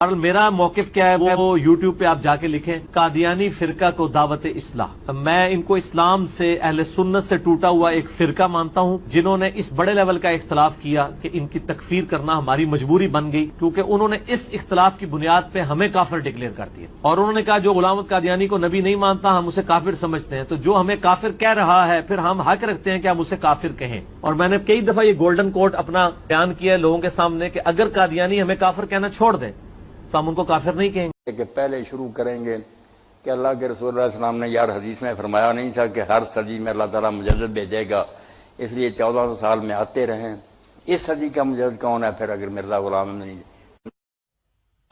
میرا موقف کیا ہے وہ یوٹیوب پہ آپ جا کے لکھیں، قادیانی فرقہ کو دعوت اصلاح۔ میں ان کو اسلام سے، اہل سنت سے ٹوٹا ہوا ایک فرقہ مانتا ہوں، جنہوں نے اس بڑے لیول کا اختلاف کیا کہ ان کی تکفیر کرنا ہماری مجبوری بن گئی، کیونکہ انہوں نے اس اختلاف کی بنیاد پہ ہمیں کافر ڈکلیئر کر دیا، اور انہوں نے کہا جو غلام احمد قادیانی کو نبی نہیں مانتا ہم اسے کافر سمجھتے ہیں، تو جو ہمیں کافر کہہ رہا ہے پھر ہم حق رکھتے ہیں کہ ہم اسے کافر کہیں۔ اور میں نے کئی دفعہ یہ گولڈن کوٹ اپنا بیان کیا ہے لوگوں کے سامنے کہ اگر قادیانی ہمیں کافر کہنا چھوڑ دیں تو ہم ان کو کافر نہیں کہیں گے۔ کہ پہلے شروع کریں گے کہ اللہ کے رسول اللہ علیہ السلام نے یار حدیث میں فرمایا نہیں تھا کہ ہر صدی میں اللہ تعالیٰ مجدد بھیجے گا، اس لیے 1400 سال میں آتے رہیں۔ اس صدی کا مجدد کون ہے پھر اگر مرزا غلام احمد نہیں؟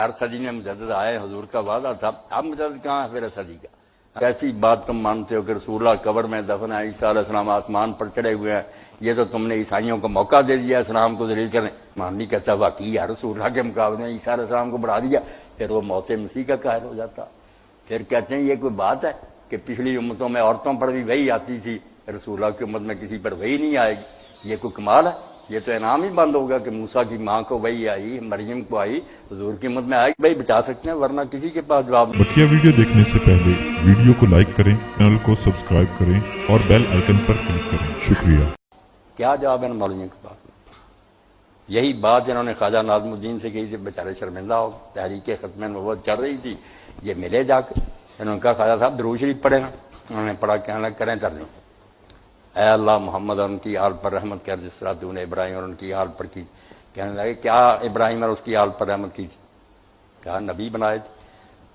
ہر صدی میں مجدد آئے، حضور کا وعدہ تھا، اب مجدد کہاں ہے پھر اس صدی کا؟ ایسی بات تم مانتے ہو کہ رسول اللہ قبر میں دفن ہے، عیسیٰ علیہ السلام آسمان پر چڑھے ہوئے ہیں، یہ تو تم نے عیسائیوں کو موقع دے دیا اسلام کو ذلیل کرنے۔ ماننی کہتا واقعی یا رسول اللہ کے مقابلے میں عیسیٰ علیہ السلام کو بڑھا دیا، پھر وہ موت مسیح کا قاہر ہو جاتا۔ پھر کہتے ہیں یہ کوئی بات ہے کہ پچھلی امتوں میں عورتوں پر بھی وہی آتی تھی، رسول اللہ کی امت میں کسی پر وہی نہیں آئے گی، یہ کوئی کمال ہے؟ یہ تو انعام ہی بند ہوگا کہ موسیٰ کی ماں کو وہی آئی، مریم کو آئی، حضور کی امت میں آئی، بھائی بچا سکتے ہیں ورنہ کسی کے پاس جواب نہیں۔ بقیہ ویڈیو دیکھنے سے پہلے ویڈیو کو لائک کریں، چینل کو سبسکرائب کریں اور بیل آئیکن پر کلک کریں۔ شکریہ۔ کیا جواب ہے مولویوں کے پاس؟ یہی بات انہوں نے خواجہ ناظم الدین سے کہی تھی، بیچارے شرمندہ ہو، تحریک ختم نبوت چل رہی تھی، یہ ملے جا کے، انہوں نے کہا خواجہ صاحب درود شریف پڑھیں نا، انہوں نے پڑھا، کہنے لگا کریں ترجمہ، اے اللہ محمد اور ان کی آل پر رحمت کر جس طرح تو نے ابراہیم اور ان کی آل پر کی۔ کہنے لگے کیا ابراہیم اور اس کی آل پر رحمت کی تھی؟ کہا نبی بنائے تھے۔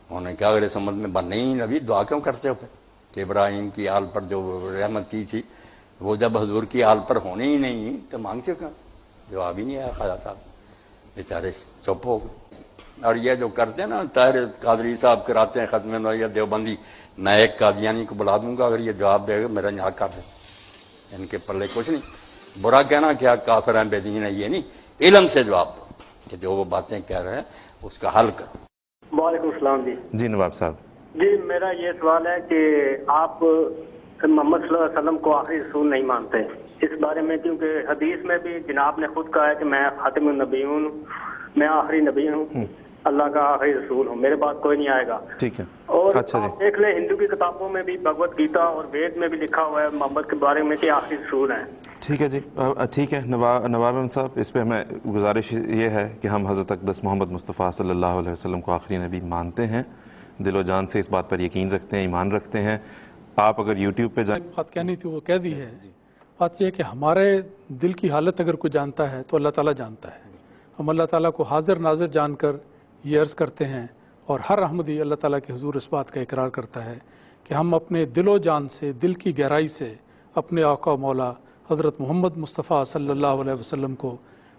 انہوں نے کہا اگر اس امت میں بن نہیں نبی دعا کیوں کرتے ہو پھر کہ ابراہیم کی آل پر جو رحمت کی تھی وہ جب حضور کی آل پر ہونی ہی نہیں تو مانگتے کیوں؟ جواب ہی نہیں آیا خواجہ صاحب، بیچارے چپ ہو گئے۔ اور یہ جو کرتے ہیں نا طاہر قادری صاحب کراتے ہیں ختم نبوت دیوبندی، میں ایک قادیانی کو بلا دوں گا اگر یہ جواب دے گا میرا یہاں کر دے، ان کے پلے کچھ نہیں۔ برا کہنا کیا کافر ہیں بے دین ہے، یہ نہیں، علم سے جواب دو کہ جو وہ باتیں کہہ رہے ہیں اس کا حل کرو۔ وعلیکم السلام جی نواب صاحب۔ جی میرا یہ سوال ہے کہ آپ محمد صلی اللہ علیہ وسلم کو آخری رسول نہیں مانتے اس بارے میں، کیونکہ حدیث میں بھی جناب نے خود کہا ہے کہ میں خاتم النبی ہوں، میں آخری نبی ہوں، اللہ کا آخری رسول ہوں، میرے بعد کوئی نہیں آئے گا۔ ٹھیک ہے، اور اچھا جی، آپ دیکھ لیں ہندو کی کتابوں میں بھی بھگوت گیتا اور وید میں بھی لکھا ہوا ہے محمد کے بارے میں کہ آخری رسول ہیں۔ ٹھیک ہے جی، ٹھیک ہے نواب احمد صاحب، اس پہ ہمیں گزارش یہ ہے کہ ہم حضرت اقدس محمد مصطفیٰ صلی اللہ علیہ وسلم کو آخری نبی مانتے ہیں، دل و جان سے اس بات پر یقین رکھتے ہیں، ایمان رکھتے ہیں۔ آپ اگر یوٹیوب پہ جائیں، بات کہنی تھی وہ کہہ دی ہے۔ بات یہ ہے کہ ہمارے دل کی حالت اگر کوئی جانتا ہے تو اللہ تعالیٰ جانتا ہے۔ ہم اللہ تعالیٰ کو حاضر ناظر جان کر یہ عرض کرتے ہیں، اور ہر احمدی اللہ تعالیٰ کے حضور اس بات کا اقرار کرتا ہے کہ ہم اپنے دل و جان سے، دل کی گہرائی سے اپنے آقا و مولا حضرت محمد مصطفیٰ صلی اللہ علیہ وسلم کو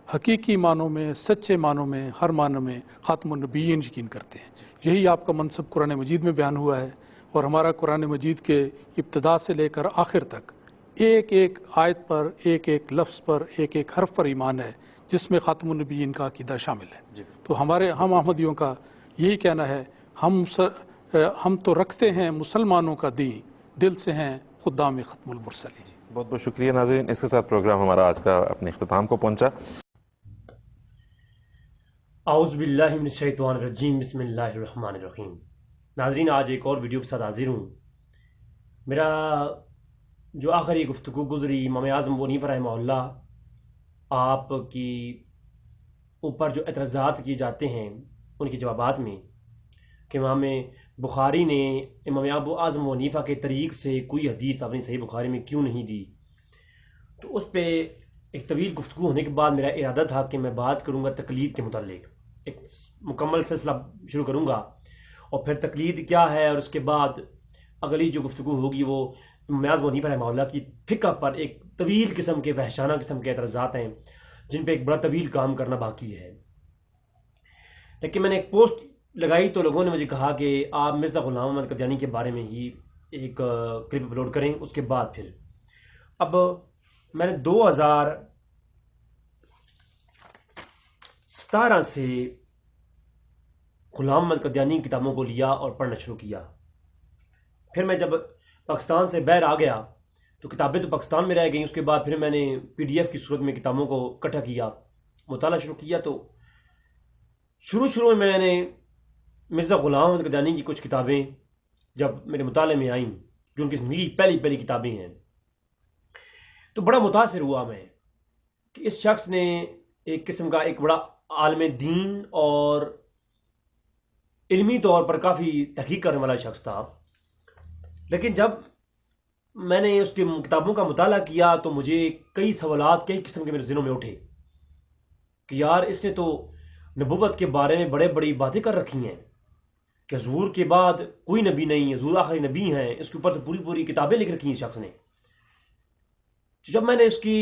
حقیقی معنوں میں، سچے معنوں میں، ہر معنوں میں خاتم النبیین یقین کرتے ہیں۔ یہی آپ کا منصب قرآن مجید میں بیان ہوا ہے، اور ہمارا قرآن مجید کے ابتدا سے لے کر آخر تک ایک ایک آیت پر، ایک ایک لفظ پر، ایک ایک حرف پر ایمان ہے جس میں خاتم النبیین کا عقیدہ شامل ہے۔ تو ہم احمدیوں کا یہی کہنا ہے، ہم تو رکھتے ہیں مسلمانوں کا دین، دل سے ہیں خدام ختم المرسلین۔ بہت بہت شکریہ ناظرین، اس کے ساتھ پروگرام ہمارا آج کا اپنے اختتام کو پہنچا۔ اعوذ باللہ من الشیطان الرجیم، بسم اللہ الرحمن الرحیم۔ ناظرین آج ایک اور ویڈیو کے ساتھ حاضر ہوں۔ میرا جو آخری گفتگو گزری امام اعظم ابو حنیفہ رحمہ اللہ آپ کی اوپر جو اعتراضات کیے جاتے ہیں ان کے جوابات میں کہ امام بخاری نے امام ابو اعظم ابو حنیفہ کے طریق سے کوئی حدیث اپنی صحیح بخاری میں کیوں نہیں دی، تو اس پہ ایک طویل گفتگو ہونے کے بعد میرا ارادہ تھا کہ میں بات کروں گا تقلید کے متعلق، ایک مکمل سلسلہ شروع کروں گا، اور پھر تقلید کیا ہے، اور اس کے بعد اگلی جو گفتگو ہوگی وہ امام اعظم ابو حنیفہ رحمہ اللہ کی فقہ پر ایک طویل قسم کے وحشانہ قسم کے اعتراضات ہیں جن پہ ایک بڑا طویل کام کرنا باقی ہے۔ لیکن میں نے ایک پوسٹ لگائی تو لوگوں نے مجھے کہا کہ آپ مرزا غلام احمد قادیانی کے بارے میں ہی ایک کلپ اپلوڈ کریں، اس کے بعد پھر اب میں نے 2017 سے غلام احمد قادیانی کی کتابوں کو لیا اور پڑھنا شروع کیا۔ پھر میں جب پاکستان سے باہر آ گیا تو کتابیں تو پاکستان میں رہ گئیں، اس کے بعد پھر میں نے PDF کی صورت میں کتابوں کو اکٹھا کیا، مطالعہ شروع کیا، تو شروع میں میں نے مرزا غلام احمد قادیانی کی کچھ کتابیں جب میرے مطالعے میں آئیں، جو ان کی زندگی کی پہلی کتابیں ہیں، تو بڑا متاثر ہوا میں کہ اس شخص نے ایک قسم کا ایک بڑا عالم دین اور علمی طور پر کافی تحقیق کرنے والا شخص تھا، لیکن جب میں نے اس کی کتابوں کا مطالعہ کیا تو مجھے کئی سوالات کئی قسم کے میرے ذہنوں میں اٹھے کہ یار اس نے تو نبوت کے بارے میں بڑی باتیں کر رکھی ہیں کہ حضور کے بعد کوئی نبی نہیں، حضور آخری نبی ہیں، اس کے اوپر تو پوری کتابیں لکھ رکھی ہیں شخص نے۔ جب میں نے اس کی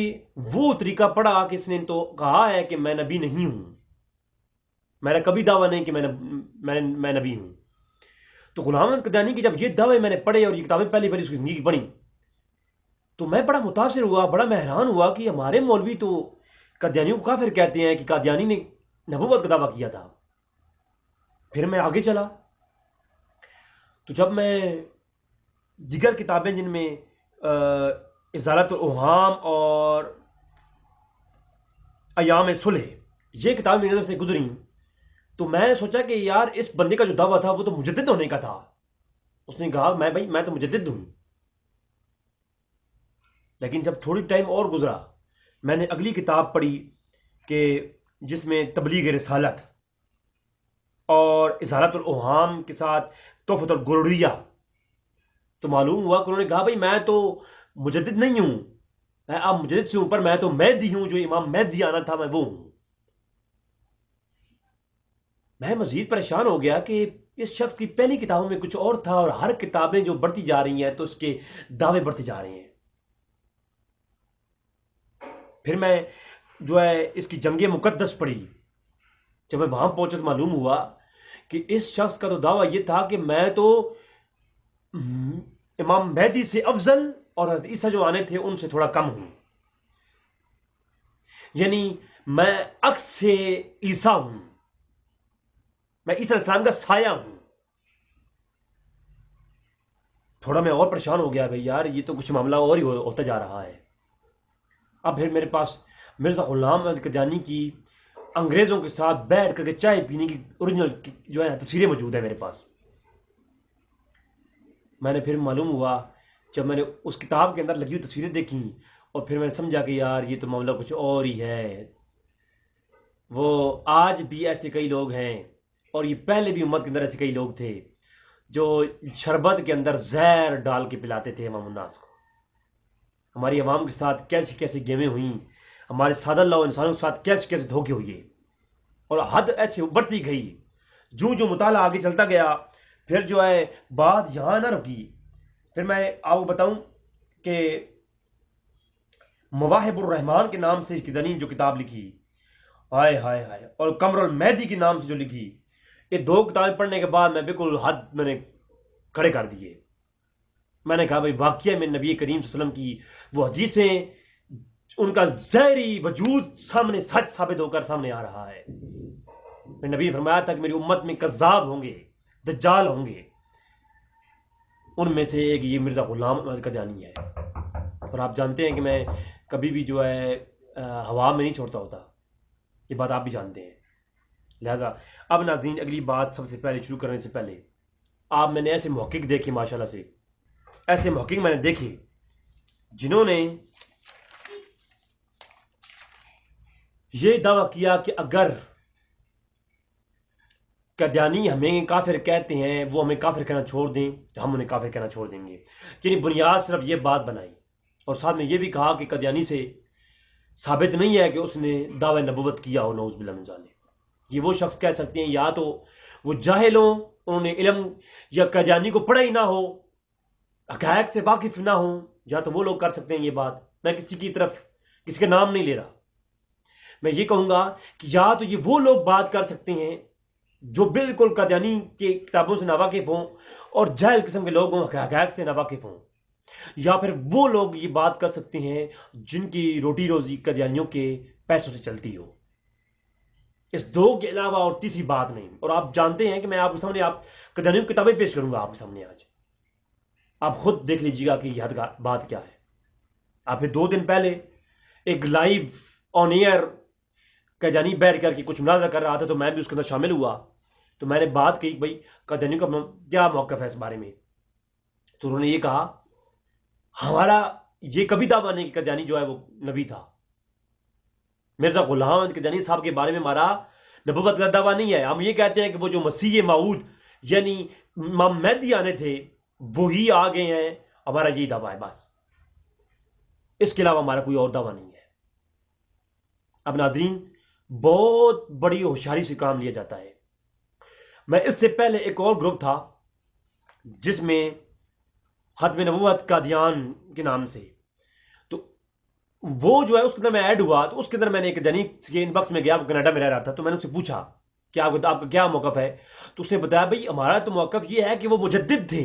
وہ طریقہ پڑھا کہ اس نے تو کہا ہے کہ میں نبی نہیں ہوں، میرا کبھی دعویٰ نہیں کہ میں نبی ہوں، تو غلام احمد قادیانی کی جب یہ دعوے میں نے پڑھے اور یہ کتابیں پہلی اس کی زندگی کی پڑھی تو میں بڑا متاثر ہوا، بڑا میں حیران ہوا کہ ہمارے مولوی تو قادیانیوں کو کافر کہتے ہیں کہ قادیانی نے نبوت کا دعویٰ کیا تھا۔ پھر میں آگے چلا تو جب میں دیگر کتابیں جن میں ازالت الاوہام اور ایام صلح یہ کتابیں میری نظر سے گزریں تو میں نے سوچا کہ یار اس بندے کا جو دعویٰ تھا وہ تو مجدد ہونے کا تھا۔ اس نے کہا میں تو مجدد ہوں، لیکن جب تھوڑی ٹائم اور گزرا میں نے اگلی کتاب پڑھی کہ جس میں تبلیغ رسالت اور ازالت الاوہام کے ساتھ تحفۃ الگرڑیہ، تو معلوم ہوا کہ انہوں نے کہا میں تو مجدد نہیں ہوں، میں اب مجدد سے اوپر میں تو مہدی ہوں، جو امام مہدی آنا تھا میں وہ ہوں۔ میں مزید پریشان ہو گیا کہ اس شخص کی پہلی کتابوں میں کچھ اور تھا اور ہر کتابیں جو بڑھتی جا رہی ہیں تو اس کے دعوے بڑھتے جا رہے ہیں۔ پھر میں جو ہے اس کی جنگ مقدس پڑھی، جب میں وہاں پہنچا تو معلوم ہوا کہ اس شخص کا تو دعویٰ یہ تھا کہ میں تو امام مہدی سے افضل اور حضرت عیسیٰ جو آنے تھے ان سے تھوڑا کم ہوں، یعنی میں عکس سے عیسیٰ ہوں، میں عیسیٰ علیہ السلام کا سایہ ہوں۔ تھوڑا میں اور پریشان ہو گیا بھائی یار یہ تو کچھ معاملہ اور ہی ہوتا جا رہا ہے۔ اب پھر میرے پاس مرزا غلام احمد قادیانی کی انگریزوں کے ساتھ بیٹھ کر کے چائے پینے کی اوریجنل جو ہے تصویریں موجود ہیں میرے پاس۔ میں نے پھر معلوم ہوا جب میں نے اس کتاب کے اندر لگی ہوئی تصویریں دیکھی اور پھر میں نے سمجھا کہ یار یہ تو معاملہ کچھ اور ہی ہے۔ وہ آج بھی ایسے کئی لوگ ہیں اور یہ پہلے بھی امت کے اندر ایسے کئی لوگ تھے جو شربت کے اندر زہر ڈال کے پلاتے تھے امام الناس کو۔ ہماری عوام کے ساتھ کیسی کیسی گیمیں ہوئیں، ہمارے سادہ اللہ انسانوں کے ساتھ کیسے کیسے دھوکے ہوئے، اور حد ایسے بڑھتی گئی۔ جو مطالعہ آگے چلتا گیا پھر جو ہے بات یہاں نہ رکی۔ پھر میں آپ کو بتاؤں کہ مواہب الرحمان کے نام سے قادیانی جو کتاب لکھی، ہائے ہائے ہائے، اور قمر المہدی کے نام سے جو لکھی، یہ دو کتابیں پڑھنے کے بعد میں بالکل حد میں نے کھڑے کر دیے۔ میں نے کہا بھائی واقعہ میں نبی کریم صلی اللہ علیہ وسلم کی وہ حدیثیں ان کا ظاہری وجود سامنے سچ ثابت ہو کر سامنے آ رہا ہے۔ میں نبی نے فرمایا تھا کہ میری امت میں کذاب ہوں گے، دجال ہوں گے، ان میں سے ایک یہ مرزا غلام احمد قادیانی ہے۔ اور آپ جانتے ہیں کہ میں کبھی بھی جو ہے ہوا میں نہیں چھوڑتا ہوتا، یہ بات آپ بھی جانتے ہیں۔ لہذا اب ناظرین اگلی بات سب سے پہلے شروع کرنے سے پہلے آپ میں نے ایسے محقق دیکھے، ماشاءاللہ سے ایسے محقق میں نے دیکھے جنہوں نے یہ دعویٰ کیا کہ اگر قادیانی ہمیں کافر کہتے ہیں، وہ ہمیں کافر کہنا چھوڑ دیں تو ہم انہیں کافر کہنا چھوڑ دیں گے۔ یعنی بنیاد صرف یہ بات بنائی، اور ساتھ میں یہ بھی کہا کہ قادیانی سے ثابت نہیں ہے کہ اس نے دعوی نبوت کیا ہو، نعوذ باللہ من ذالک۔ یہ وہ شخص کہہ سکتے ہیں یا تو وہ جاہل ہوں، انہوں نے علم یا قادیانی کو پڑھا ہی نہ ہو، حقائق سے واقف نہ ہوں، یا تو وہ لوگ کر سکتے ہیں یہ بات۔ میں کسی کی طرف کسی کا نام نہیں لے رہا، میں یہ کہوں گا کہ یا تو یہ وہ لوگ بات کر سکتے ہیں جو بالکل قادیانی کے کتابوں سے ناواقف ہوں اور جاہل قسم کے لوگ ہوں، حقائق سے ناواقف ہوں، یا پھر وہ لوگ یہ بات کر سکتے ہیں جن کی روٹی روزی قادیانیوں کے پیسوں سے چلتی ہو۔ اس دو کے علاوہ اور تیسری بات نہیں۔ اور آپ جانتے ہیں کہ میں آپ کے سامنے قادیانیوں کی کتابیں پیش کروں گا آپ کے سامنے آج، آپ خود دیکھ لیجیے گا کہ یہ بات کیا ہے۔ آپ نے 2 دن پہلے ایک لائیو آن ایئر قادیانی بیٹھ کر کے کچھ مناظرہ کر رہا تھا تو میں بھی اس کے اندر شامل ہوا. تو میں نے بات کہی بھائی قادیانیوں کا کیا موقف ہے اس بارے میں. تو انہوں نے یہ کہا ہمارا یہ کبھی دعویٰ نہیں کہ قادیانی جو ہے وہ نبی تھا. مرزا غلام احمد قادیانی صاحب کے بارے میں ہمارا نبوت کا دعویٰ نہیں ہے. ہم یہ کہتے ہیں کہ وہ جو مسیح موعود یعنی امام مہدی آنے تھے وہی آ گئے ہیں. ہمارا یہی دعویٰ ہے بس, اس کے علاوہ ہمارا کوئی اور دعویٰ نہیں ہے. اب ناظرین بہت بڑی ہوشیاری سے کام لیا جاتا ہے. میں اس سے پہلے ایک اور گروپ تھا جس میں ختم نبوت قادیان کے نام سے, تو وہ جو ہے اس کے اندر میں ایڈ ہوا. تو اس کے اندر میں نے ایک قادیانی کے ان باکس میں گیا, وہ کینیڈا میں رہ رہا تھا. تو میں نے اس سے پوچھا کہ آپ کا کیا موقف ہے. تو اس نے بتایا بھائی ہمارا تو موقف یہ ہے کہ وہ مجدد تھے.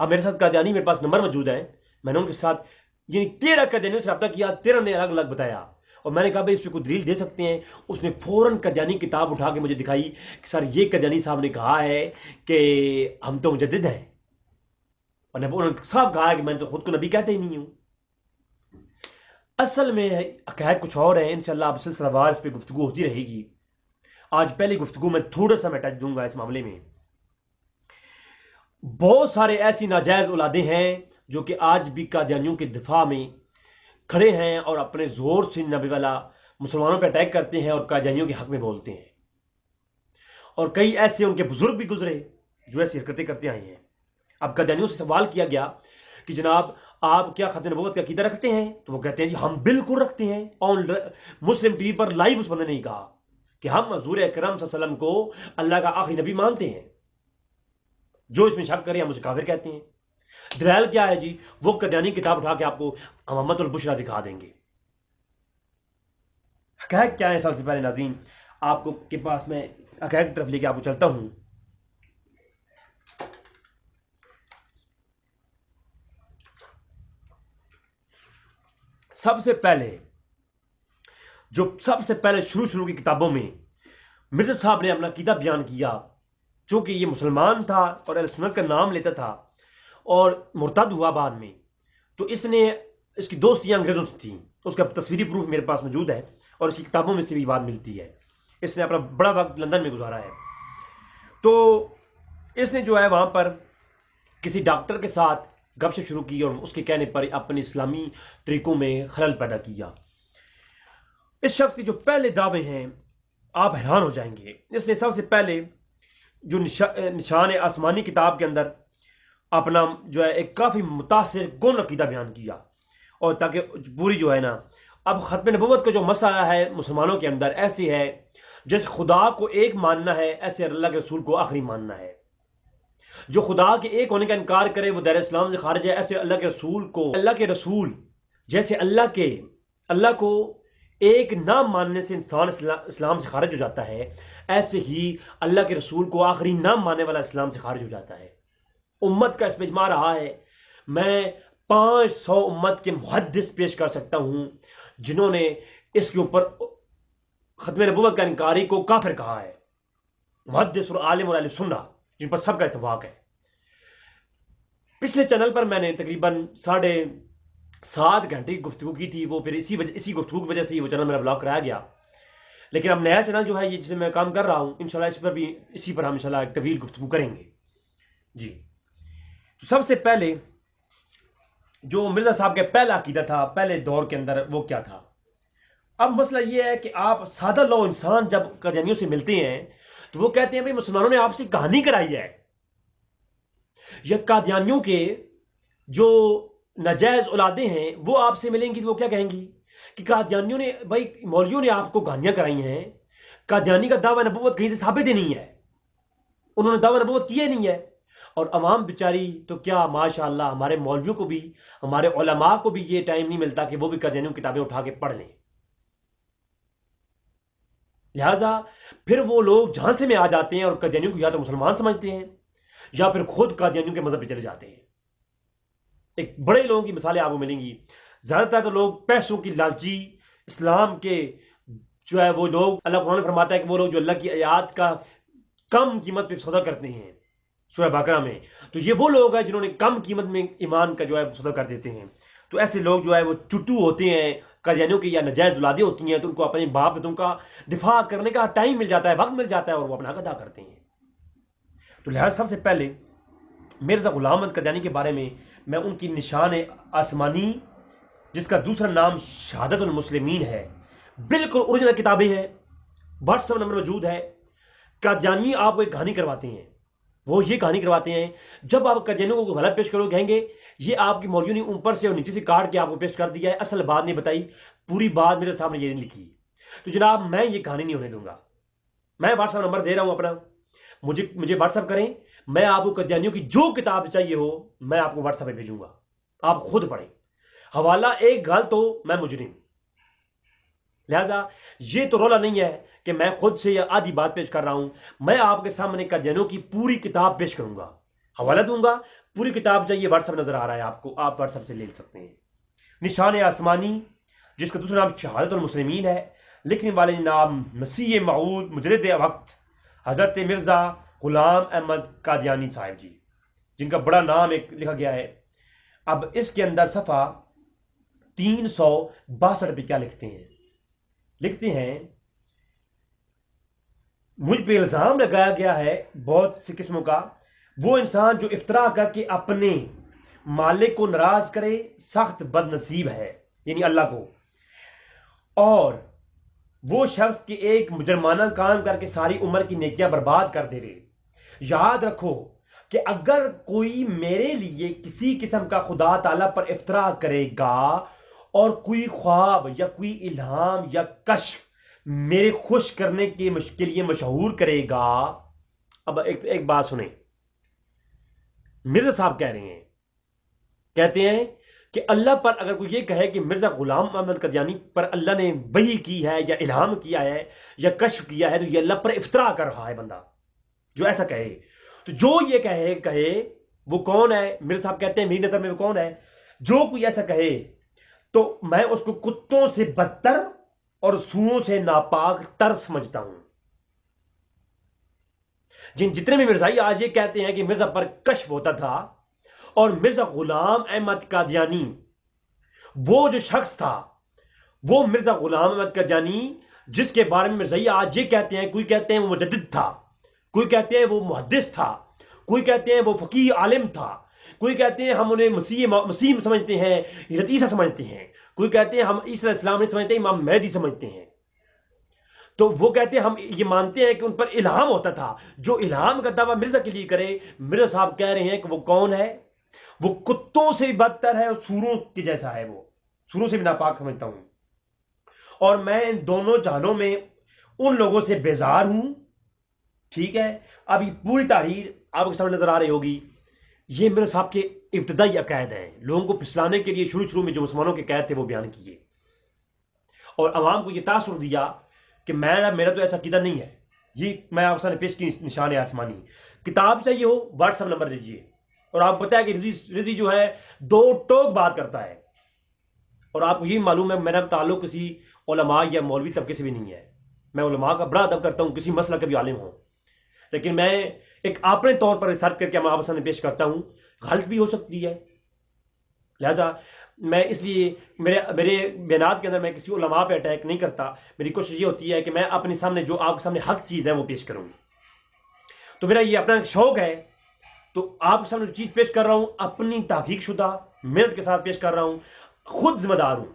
اب میرے ساتھ قادیانی میرے پاس نمبر موجود ہے, میں نے ان کے ساتھ یعنی 13 قادیانیوں سے رابطہ کیا, 13 نے الگ الگ بتایا. اور میں نے کہا بھائی اس پہ کوئی دلیل دے سکتے ہیں. اس نے فوراً قادیانی کتاب اٹھا کے مجھے دکھائی کہ سر یہ قادیانی صاحب نے کہا ہے کہ ہم تو مجدد ہیں, اور انہوں نے صاحب کہا ہے کہ میں تو خود کو نبی کہتے ہی نہیں ہوں. اصل میں حقائق کچھ اور ہیں. انشاءاللہ اب سلسلہ وار اس پہ گفتگو ہوتی رہے گی. آج پہلی گفتگو میں تھوڑا سا میں ٹچ دوں گا اس معاملے میں. بہت سارے ایسی ناجائز اولادیں ہیں جو کہ آج بھی قادیانیوں کے دفاع میں کھڑے ہیں اور اپنے زور سے نبی والا مسلمانوں پہ اٹیک کرتے ہیں اور قادیانیوں کے حق میں بولتے ہیں. اور کئی ایسے ان کے بزرگ بھی گزرے جو ایسی حرکتیں کرتے آئے ہیں. اب قادیانیوں سے سوال کیا گیا کہ جناب آپ کیا ختم نبوت کا عقیدہ رکھتے ہیں؟ تو وہ کہتے ہیں جی ہم بالکل رکھتے ہیں. اور مسلم ٹی وی پر لائیو اس بندے نے کہا کہ ہم حضور اکرم صلی اللہ علیہ وسلم کو اللہ کا آخری نبی مانتے ہیں. جو اس میں شک کرے ہم اسے کافر کہتے ہیں. دلائل کیا ہے جی؟ وہ قادیانی کتاب اٹھا کے آپ کو امامت البشرا دکھا دیں گے. حقائق کیا ہے؟ سب سے پہلے ناظرین آپ کو کے پاس میں حقائق کی طرف لے کے آپ کو چلتا ہوں. سب سے پہلے شروع کی کتابوں میں مرزا صاحب نے اپنا عقیدہ بیان کیا. چونکہ یہ مسلمان تھا اور اہل سنت کا نام لیتا تھا اور مرتد ہوا بعد میں, تو اس کی دوستیاں انگریزوں سے تھیں. اس کا تصویری پروف میرے پاس موجود ہے اور اس کی کتابوں میں سے بھی بات ملتی ہے. اس نے اپنا بڑا وقت لندن میں گزارا ہے. تو اس نے جو ہے وہاں پر کسی ڈاکٹر کے ساتھ گپ شپ شروع کی اور اس کے کہنے پر اپنے اسلامی طریقوں میں خلل پیدا کیا. اس شخص کے جو پہلے دعوے ہیں آپ حیران ہو جائیں گے. اس نے سب سے پہلے جو نشان آسمانی کتاب کے اندر اپنا جو ہے ایک کافی متاثر کن عقیدہ بیان کیا, اور تاکہ پوری جو ہے نا اب ختم نبوت کا جو مسئلہ ہے مسلمانوں کے اندر ایسے ہے جیسے خدا کو ایک ماننا ہے ایسے اللہ کے رسول کو آخری ماننا ہے. جو خدا کے ایک ہونے کا انکار کرے وہ دائرہ اسلام سے خارج ہے. ایسے اللہ کے رسول جیسے اللہ کو ایک نہ ماننے سے انسان اسلام سے خارج ہو جاتا ہے, ایسے ہی اللہ کے رسول کو آخری نہ ماننے والا اسلام سے خارج ہو جاتا ہے. امت کا اس پہ اجماع رہا ہے. میں 500 امت کے محدث پیش کر سکتا ہوں جنہوں نے اس کے اوپر ختم نبوت کا انکاری کو کافر کہا ہے. محدث اور عالم اور اہل سنہ جن پر سب کا اتفاق ہے. پچھلے چینل پر میں نے تقریباً 7.5 گھنٹے کی گفتگو کی تھی. وہ پھر اسی گفتگو کی وجہ سے وہ چینل میرا بلاک کرایا گیا. لیکن اب نیا چینل جو ہے یہ جس میں کام کر رہا ہوں انشاءاللہ اسی پر ہم انشاءاللہ ایک طویل گفتگو کریں گے. جی تو سب سے پہلے جو مرزا صاحب کا پہلا عقیدہ تھا پہلے دور کے اندر وہ کیا تھا؟ اب مسئلہ یہ ہے کہ آپ سادہ لو انسان جب قادیانیوں سے ملتے ہیں تو وہ کہتے ہیں بھائی مسلمانوں نے آپ سے کہانی کرائی ہے. یا قادیانیوں کے جو ناجائز اولادیں ہیں وہ آپ سے ملیں گی تو وہ کیا کہیں گی کہ قادیانیوں نے بھائی مولویوں نے آپ کو کہانیاں کرائی ہیں. قادیانی کا دعویٰ نبوت کہیں سے ثابت ہی نہیں ہے, انہوں نے دعویٰ نبوت کیا نہیں ہے. اور عوام بیچاری تو کیا ماشاءاللہ ہمارے مولویوں کو بھی ہمارے علماء کو بھی یہ ٹائم نہیں ملتا کہ وہ بھی قادیانیوں کی کتابیں اٹھا کے پڑھ لیں. لہٰذا پھر وہ لوگ جھانسے میں آ جاتے ہیں اور قادیانیوں کو یا تو مسلمان سمجھتے ہیں یا پھر خود قادیانیوں کے مذہب پہ چلے جاتے ہیں. ایک بڑے لوگوں کی مثالیں آپ کو ملیں گی. زیادہ تر تو لوگ پیسوں کی لالچی اسلام کے جو ہے وہ لوگ اللہ قرآن نے فرماتا ہے کہ وہ لوگ جو اللہ کی آیات کا کم قیمت پہ سودا کرتے ہیں سورہ بقرہ میں, تو یہ وہ لوگ ہیں جنہوں نے کم قیمت میں ایمان کا جو ہے سودا کر دیتے ہیں. تو ایسے لوگ جو ہے وہ چٹو ہوتے ہیں, قادیانیوں کی یا نجائز اولادیں ہوتی ہیں تو ان کو اپنے باپ دادوں کا دفاع کرنے کا ٹائم مل جاتا ہے، وقت مل جاتا ہے، اور وہ اپنا حق ادا کرتے ہیں. تو لہٰذا سب سے پہلے مرزا غلام احمد قادیانی کے بارے میں ان کی نشان آسمانی، جس کا دوسرا نام شہادت المسلمین ہے، بالکل اوریجنل کتابیں ہیں، واٹس ایپ نمبر موجود ہے. قادیانی آپ کو ایک کہانی کرواتے ہیں، وہ یہ کہانی کرواتے ہیں، جب آپ قادیانیوں کو غلط پیش کرو کہیں گے یہ آپ کی مولویوں نے اوپر سے اور نیچے سے کاٹ کے آپ کو پیش کر دیا ہے، اصل بات نہیں بتائی، پوری بات میرے سامنے یہ نہیں لکھی. تو جناب میں یہ کہانی نہیں ہونے دوں گا. میں واٹس ایپ نمبر دے رہا ہوں اپنا، مجھے واٹس ایپ کریں، میں آپ کو قادیانیوں کی جو کتاب چاہیے ہو میں آپ کو واٹس ایپ پہ بھیجوں گا، آپ خود پڑھیں. حوالہ ایک غلط ہو میں مجرم. لہذا یہ تو رولا نہیں ہے کہ میں خود سے یا آدھی بات پیش کر رہا ہوں، میں آپ کے سامنے قادیانیوں کی پوری کتاب پیش کروں گا، حوالہ دوں گا. پوری کتاب چاہیے واٹس ایپ نظر آ رہا ہے آپ کو، آپ واٹس ایپ سے لے سکتے ہیں. نشان آسمانی، جس کا دوسرا نام شہادت المسلمین ہے، لکھنے والے نام مسیح موعود مجدد وقت حضرت مرزا غلام احمد قادیانی صاحب جی، جن کا بڑا نام ایک لکھا گیا ہے. اب اس کے اندر صفحہ 362 پہ کیا لکھتے ہیں؟ لکھتے ہیں مجھ پہ الزام لگایا گیا ہے بہت سی قسموں کا، وہ انسان جو افطرا کر کے اپنے مالک کو ناراض کرے سخت بد نصیب ہے، یعنی اللہ کو، اور وہ شخص کے ایک مجرمانہ کام کر کے ساری عمر کی نیکیاں برباد کر دے رہے. یاد رکھو کہ اگر کوئی میرے لیے کسی قسم کا خدا تعالیٰ پر افترا کرے گا اور کوئی خواب یا کوئی الہام یا کشف میرے خوش کرنے کے لیے مشہور کرے گا. اب ایک بات سنیں، مرزا صاحب کہہ رہے ہیں، کہتے ہیں کہ اللہ پر اگر کوئی یہ کہے کہ مرزا غلام احمد قادیانی پر اللہ نے وحی کی ہے یا الہام کیا ہے یا کشف کیا ہے تو یہ اللہ پر افترا کر رہا ہے. بندہ جو ایسا کہے، تو جو یہ کہے وہ کون ہے؟ مرزا صاحب کہتے ہیں میری نظر میں وہ کون ہے؟ جو کوئی ایسا کہے تو میں اس کو کتوں سے بدتر اور سوؤں سے ناپاک تر سمجھتا ہوں. جتنے بھی مرزائی آج یہ کہتے ہیں کہ مرزا پر کشف ہوتا تھا، اور مرزا غلام احمد قادیانی وہ جو شخص تھا، وہ مرزا غلام احمد قادیانی جس کے بارے میں مرزائی آج یہ کہتے ہیں، کوئی کہتے ہیں وہ مجدد تھا، کوئی کہتے ہیں وہ محدث تھا، کوئی کہتے ہیں وہ فقیہ عالم تھا، کوئی کہتے ہیں ہم انہیں مسیح سمجھتے ہیں، حضرت عیسیٰ سمجھتے ہیں، کوئی کہتے ہیں ہم عیسیٰ علیہ السلام نہیں سمجھتے، امام مہدی سمجھتے ہیں. تو وہ کہتے ہیں ہم یہ مانتے ہیں کہ ان پر الہام ہوتا تھا. جو الہام کا دعویٰ مرزا کے لیے کرے، مرزا صاحب کہہ رہے ہیں کہ وہ کون ہے؟ وہ کتوں سے بھی بدتر ہے اور سوروں کے جیسا ہے، وہ سوروں سے بھی ناپاک سمجھتا ہوں. اور میں ان دونوں جہانوں میں ان لوگوں سے بیزار ہوں. ٹھیک ہے، اب یہ پوری تحریر آپ کے سامنے نظر آ رہی ہوگی. یہ مرزا صاحب کے ابتدائی عقائد ہیں، لوگوں کو پھسلانے کے لیے شروع میں جو مسلمانوں کے عقائد تھے وہ بیان کیے، اور عوام کو یہ تاثر دیا کہ میرا تو ایسا عقیدہ نہیں ہے. یہ میں آپ کے سامنے پیش کی نشان آسمانی. کتاب چاہیے ہو واٹس ایپ نمبر دیجیے. اور آپ کو پتا ہے کہ رضوی جو ہے دو ٹوک بات کرتا ہے، اور آپ کو یہ معلوم ہے میرا تعلق کسی علماء یا مولوی طبقے سے بھی نہیں ہے. میں علماء کا بڑا ادب کرتا ہوں، کسی مسئلہ کا بھی عالم ہوں، لیکن میں ایک اپنے طور پر ریسرچ کر کے میں آپ کے سامنے پیش کرتا ہوں. غلط بھی ہو سکتی ہے، لہذا میں اس لیے میرے بیانات کے اندر میں کسی علماء پہ اٹیک نہیں کرتا. میری کوشش یہ ہوتی ہے کہ میں اپنے سامنے جو آپ کے سامنے حق چیز ہے وہ پیش کروں. تو میرا یہ اپنا شوق ہے، تو آپ کے سامنے جو چیز پیش کر رہا ہوں اپنی تحقیق شدہ محنت کے ساتھ پیش کر رہا ہوں، خود ذمہ دار ہوں.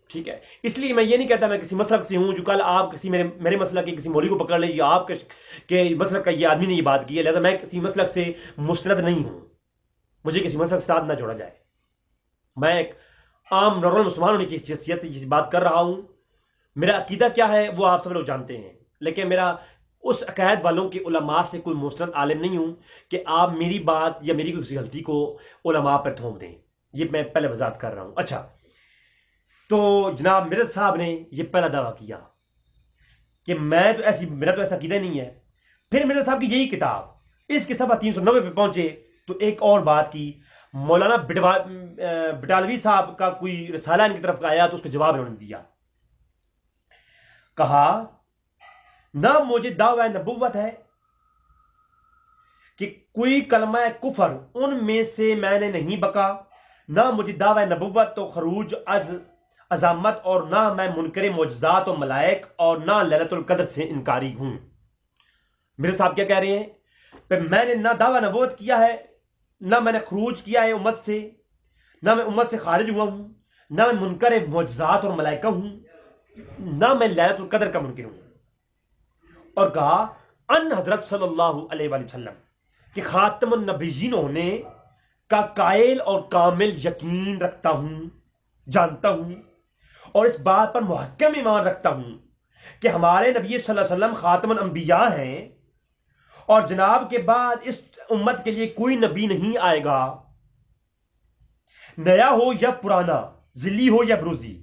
ٹھیک ہے، اس لیے میں یہ نہیں کہتا میں کسی مسلک سے ہوں جو کل آپ کسی میرے مسلک کے کسی مولوی کو پکڑ لیں یا آپ کے مسلک کا یہ آدمی نے یہ بات کی ہے، لہذا میں کسی مسلک سے مستند نہیں ہوں، مجھے کسی مسلک سے ساتھ نہ جوڑا جائے. میں ایک عام نارمل مسلمان ہونے کی حیثیت سے یہ بات کر رہا ہوں. میرا عقیدہ کیا ہے وہ آپ سب لوگ جانتے ہیں، لیکن میرا اس عقائد والوں کے علماء سے کوئی مستند عالم نہیں ہوں کہ آپ میری بات یا میری کسی غلطی کو علماء پر تھوپ دیں. یہ میں پہلے وضاحت کر رہا ہوں. اچھا، تو جناب مرزا صاحب نے یہ پہلا دعویٰ کیا کہ میرا تو ایسا عقیدہ نہیں ہے. پھر مرزا صاحب کی یہی کتاب اس کے صفحہ 390 پہ پہنچے تو ایک اور بات کی. مولانا بٹالوی صاحب کا کوئی رسالہ ان کی طرف کا آیا تو اس کا جواب انہوں نے دیا. کہا نہ مجھے دعویٰ نبوت ہے کہ کوئی کلمہ کفر ان میں سے میں نے نہیں بکا، نہ مجھے دعویٰ نبوت تو خروج از عظامت اور نہ میں منکر معجزات و ملائک اور نہ لیلۃ القدر سے انکاری ہوں۔ میرے صاحب کیا کہہ رہے ہیں کہ میں نے نہ دعویٰ نبوت کیا ہے، نہ میں نے خروج کیا ہے امت سے، نہ میں امت سے خارج ہوا ہوں، نہ میں منکر معجزات اور ملائکہ ہوں، نہ میں لیلۃ القدر کا منکر ہوں۔ اور کہا ان حضرت صلی اللہ علیہ وآلہ وسلم کہ خاتم النبیین ہونے کا قائل اور کامل یقین رکھتا ہوں، جانتا ہوں، اور اس بات پر محکم ایمان رکھتا ہوں کہ ہمارے نبی صلی اللہ علیہ وسلم خاتم الانبیاء ہیں، اور جناب کے بعد اس امت کے لیے کوئی نبی نہیں آئے گا، نیا ہو یا پرانا، ذلی ہو یا بروزی،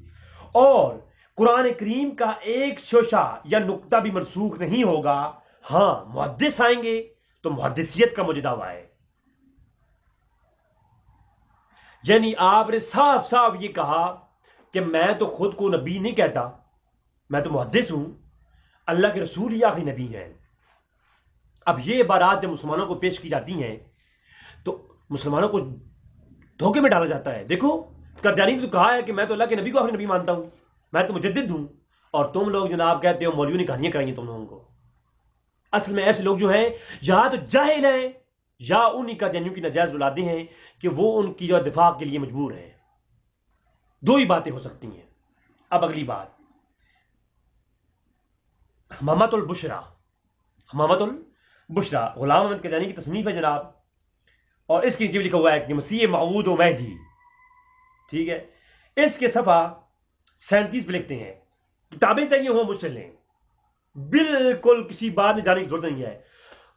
اور قرآن کریم کا ایک شوشہ یا نقطہ بھی منسوخ نہیں ہوگا۔ ہاں محدث آئیں گے تو محدثیت کا مجھے دعویٰ ہے۔ یعنی آپ نے صاف صاف یہ کہا کہ میں تو خود کو نبی نہیں کہتا، میں تو محدث ہوں، اللہ کے رسول ہی آخری نبی ہیں۔ اب یہ عبارات جب مسلمانوں کو پیش کی جاتی ہیں تو مسلمانوں کو دھوکے میں ڈالا جاتا ہے۔ دیکھو قادیانی نے تو کہا ہے کہ میں تو اللہ کے نبی کو آخری نبی مانتا ہوں، میں تو مجدد ہوں، اور تم لوگ جناب کہتے ہو مولویوں نے کہانیاں کرائی ہیں تم لوگوں کو۔ اصل میں ایسے لوگ جو ہیں یا تو جاہل ہیں یا انہی قادیانیوں کی ناجائز اولادیں ہیں کہ وہ ان کی جو دفاع کے لیے مجبور ہیں۔ دو ہی باتیں ہو سکتی ہیں۔ اب اگلی بات، حمامۃ البشرا، حمامۃ البشرا غلام احمد قادیانی کی تصنیف ہے جناب، اور اس کے نیچے لکھا ہوا ہے کہ مسیح موعود و مہدی، ٹھیک ہے۔ اس کے صفحہ 37 پہ لکھتے ہیں کتابیں چاہیے ہوں مجھ سے لیں، بالکل کسی بات میں جانے کی ضرورت نہیں ہے۔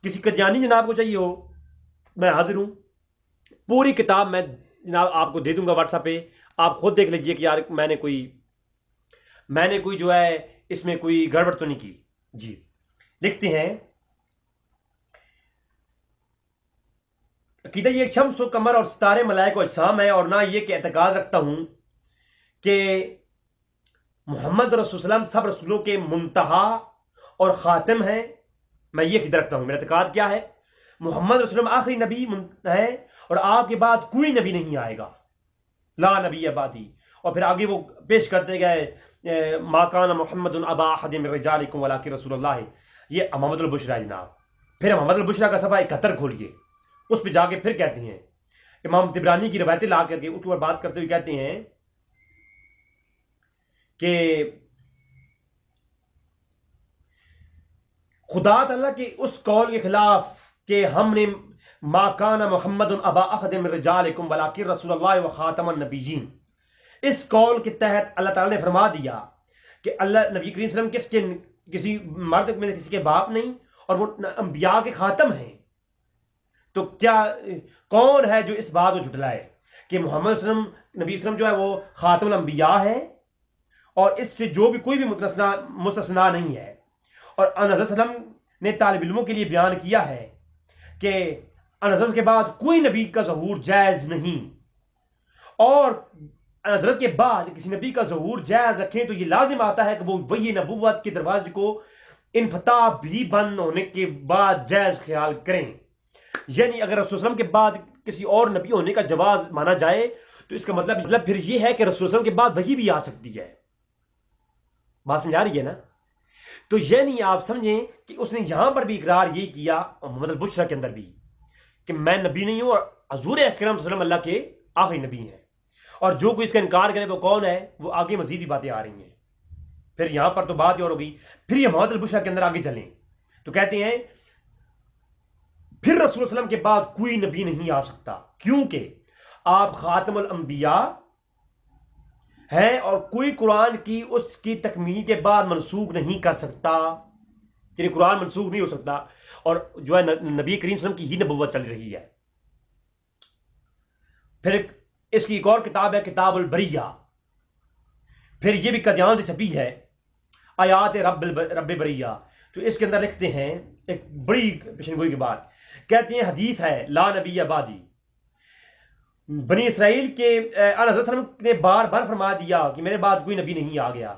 کسی قادیانی جناب کو چاہیے ہو میں حاضر ہوں، پوری کتاب میں جناب آپ کو دے دوں گا واٹس ایپ پہ، آپ خود دیکھ لیجئے کہ یار میں نے کوئی جو ہے اس میں کوئی گڑبڑ تو نہیں کی۔ جی لکھتے ہیں عقیدہ یہ شمس و قمر اور ستارے ملائک و اجسام ہے، اور نہ یہ کہ اعتقاد رکھتا ہوں کہ محمد رسول اللہ علیہ وسلم سب رسولوں کے منتہا اور خاتم ہیں۔ میں یہ عقیدہ رکھتا ہوں، میرا اعتقاد کیا ہے؟ محمد رسول اللہ آخری نبی ہے، اور آپ کے بعد کوئی نبی نہیں آئے گا، لا نبی بعدی۔ اور پھر آگے وہ پیش کرتے گئے ما کان محمد ابا احد من رجالکم ولکن رسول اللہ، یہ حمامۃ البشرا ہے جناب۔ پھر حمامۃ البشرا کا صفحہ 71 کھولیے، اس پہ جا کے پھر کہتے ہیں، امام طبرانی کی روایتیں لا کر کے اس پر بات کرتے ہوئے کہتے ہیں کہ خدا تعالیٰ کے اس قول کے خلاف کہ ہم نے ما کان محمد ابا احد من رجالکم ولکن رسول اللہ و خاتم النبیین، اس قول کے تحت اللہ تعالیٰ نے فرما دیا کہ اللہ نبی کریم صلی اللہ علیہ وسلم کسی مرد میں کسی کے باپ نہیں، اور وہ انبیاء کے خاتم ہیں۔ تو کیا کون ہے جو اس بات کو جھٹلائے کہ محمد صلی اللہ علیہ وسلم نبی صلی اللہ علیہ وسلم جو ہے وہ خاتم الانبیاء ہے، اور اس سے جو بھی کوئی بھی مستثنا نہیں ہے۔ اور حضرت صلی اللہ علیہ وسلم نے طالب علموں کے لیے بیان کیا ہے کہ حضرت کے بعد کوئی نبی کا ظہور جائز نہیں، اور حضرت کے بعد کسی نبی کا ظہور جائز رکھیں تو یہ لازم آتا ہے کہ وہ وحی نبوت کے دروازے کو انفتاح بھی بند ہونے کے بعد جائز خیال کریں۔ یعنی اگر رسول اللہ علیہ وسلم کے بعد کسی اور نبی ہونے کا جواز مانا جائے تو اس کا مطلب پھر یہ ہے کہ رسول اللہ علیہ وسلم کے بعد وحی بھی آ سکتی ہے۔ بات سمجھا رہی ہے نا؟ تو یعنی آپ سمجھیں کہ اس نے یہاں پر بھی اقرار یہ کیا، محمد البشرا کے اندر بھی، کہ میں نبی نہیں ہوں، اور حضور اکرم صلی اللہ علیہ وسلم اللہ کے آخری نبی ہیں۔ اور جو کوئی اس کا انکار کرے وہ کون ہے؟ وہ آگے مزید ہی باتیں آ رہی ہیں۔ پھر یہاں پر تو بات اور ہو گئی۔ پھر یہ محمد البشرا کے اندر آگے چلیں تو کہتے ہیں پھر رسول اللہ صلی اللہ علیہ وسلم کے بعد کوئی نبی نہیں آ سکتا، کیونکہ آپ خاتم الانبیاء ہیں، اور کوئی قرآن کی اس کی تکمیل کے بعد منسوخ نہیں کر سکتا، یعنی قرآن منسوخ نہیں ہو سکتا، اور جو ہے نبی کریم صلی اللہ علیہ وسلم کی ہی نبوت چل رہی ہے۔ پھر اس کی ایک اور کتاب ہے کتاب البریہ، پھر یہ بھی قادیان سے چھپی ہے، آیات رب بریہ۔ تو اس کے اندر لکھتے ہیں ایک بڑی پیشن گوئی کی بات، کہتے ہیں حدیث ہے لا نبی بعدی، بنی اسرائیل کے حضرت صلی اللہ علیہ وسلم نے بار بار فرما دیا کہ میرے بعد کوئی نبی نہیں آ گیا